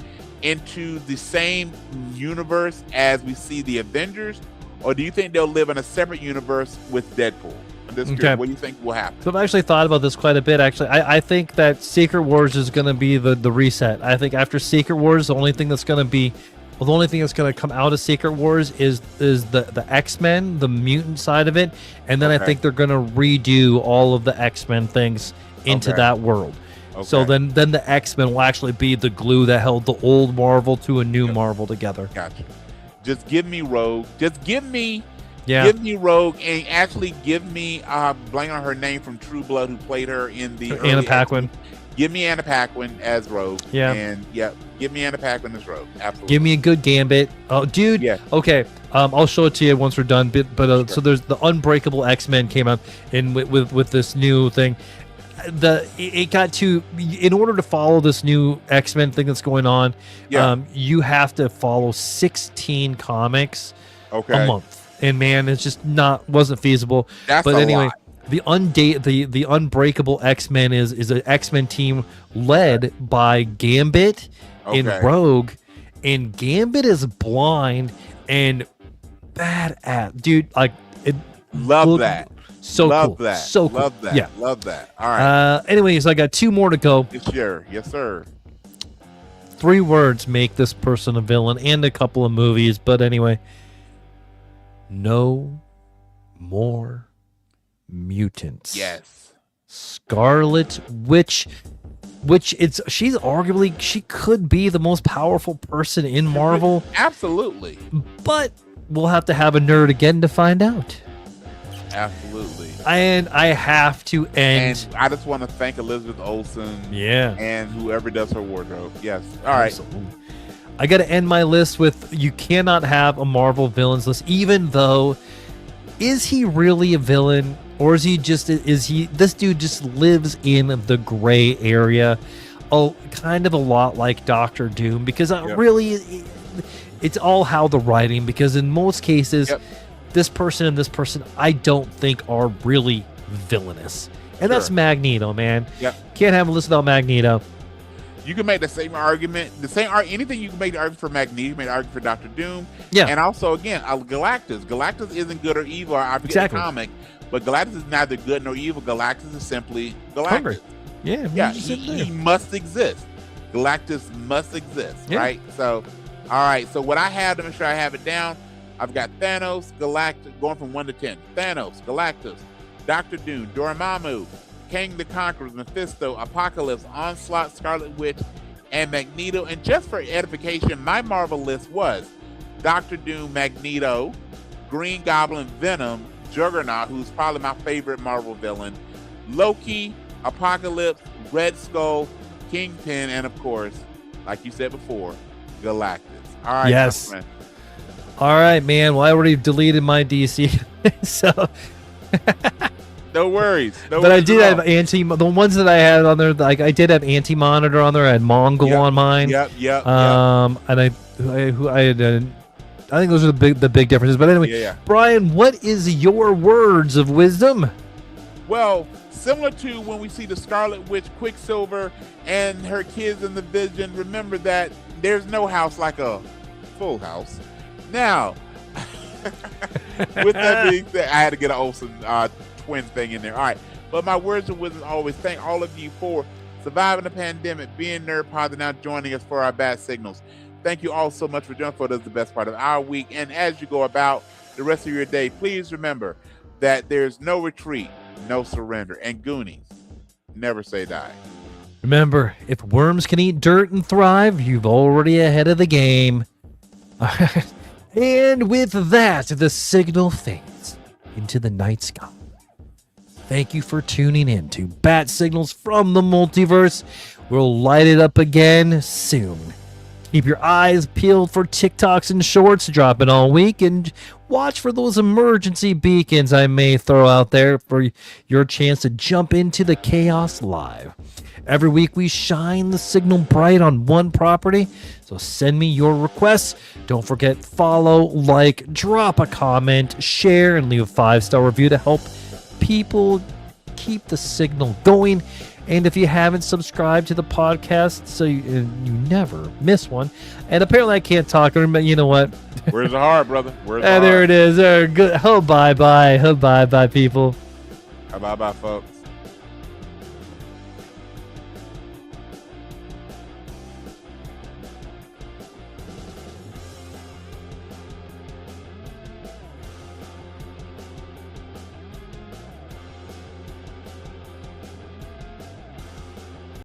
into the same universe as we see the Avengers, or do you think they'll live in a separate universe with Deadpool? I'm just curious, what do you think will happen? So I've actually thought about this quite a bit. Actually, I think that Secret Wars is going to be the reset. I think after Secret Wars, the only thing that's going to come out of Secret Wars is the X-Men, the mutant side of it, and then I think they're going to redo all of the X-Men things into that world. So then the X-Men will actually be the glue that held the old Marvel to a new Marvel together. Gotcha. Just give me Rogue. Just give me Rogue, and actually give me blank on her name from True Blood, who played her in the Anna Paquin. Give me Anna Paquin as Rogue. Yeah. And give me Anna Paquin as Rogue. Absolutely. Give me a good Gambit. Oh, dude. Yeah. Okay. I'll show it to you once we're done. But so there's the Unbreakable X-Men came out in with this new thing. It got to, in order to follow this new X-Men thing that's going on, you have to follow 16 comics a month, and man, it's just wasn't feasible. But anyway, lot. The Unbreakable X-Men is an X-Men team led by Gambit and Rogue, and Gambit is blind and bad at dude. Like love that. So love cool. that. So cool. Love that. Yeah. Love that. All right. Anyways, I got 2 more to go. Yes, sir. 3 words make this person a villain, and a couple of movies. But anyway, no more mutants. Yes. Scarlet Witch, she's arguably, she could be the most powerful person in Marvel. Absolutely. But we'll have to have a nerd again to find out. Absolutely. And I have to end. And I just want to thank Elizabeth Olsen. Yeah. And whoever does her wardrobe. Yes. All right. Absolutely. I got to end my list with, you cannot have a Marvel villains list, even though, is he really a villain? Or is he this dude just lives in the gray area? Oh, kind of a lot like Doctor Doom, because really, it's all how the writing, because in most cases, this person and this person, I don't think are really villainous. And that's Magneto, man. Can't have a list without Magneto. You can make the same argument, anything you can make the argument for Magneto, you can make the argument for Doctor Doom. Yeah. And also, again, Galactus. Galactus isn't good or evil. I forget the comic, but Galactus is neither good nor evil. Galactus is simply Galactus. Hungry. Yeah. He must exist. Galactus must exist, right? So, all right. So what I have, to make sure I have it down, I've got Thanos, Galactus, going from 1 to 10. Thanos, Galactus, Doctor Doom, Dormammu, Kang the Conqueror, Mephisto, Apocalypse, Onslaught, Scarlet Witch, and Magneto. And just for edification, my Marvel list was Doctor Doom, Magneto, Green Goblin, Venom, Juggernaut, who's probably my favorite Marvel villain, Loki, Apocalypse, Red Skull, Kingpin, and of course, like you said before, Galactus. All right. Yes. All right, man. Well, I already deleted my DC, so. No worries. But I did have the ones that I had on there. Like I did have Anti-Monitor on there. I had Mongol on mine. Yep. And I had. I think those are the big differences. But anyway, Brian, what is your words of wisdom? Well, similar to when we see the Scarlet Witch, Quicksilver, and her kids in the Vision, remember that there's no house like a full house. Now, with that being said, I had to get an Olsen twin thing in there. All right. But my words of wisdom always thank all of you for surviving the pandemic, being nerd positive, now joining us for our bad signals. Thank you all so much for joining for us, the best part of our week. And as you go about the rest of your day, please remember that there's no retreat, no surrender, and Goonies, never say die. Remember, if worms can eat dirt and thrive, you've already ahead of the game. And with that, the signal fades into the night sky. Thank you for tuning in to Bat Signals from the Multiverse. We'll light it up again soon. Keep your eyes peeled for TikToks and shorts dropping all week, and watch for those emergency beacons I may throw out there for your chance to jump into the chaos live. Every week we shine the signal bright on one property, so send me your requests. Don't forget, follow, like, drop a comment, share, and leave a 5-star review to help people keep the signal going. And if you haven't subscribed to the podcast, so you never miss one. And apparently I can't talk. You know what? Where's the heart, brother? Where's the heart? There it is. Good. Oh, bye, people. Bye, folks.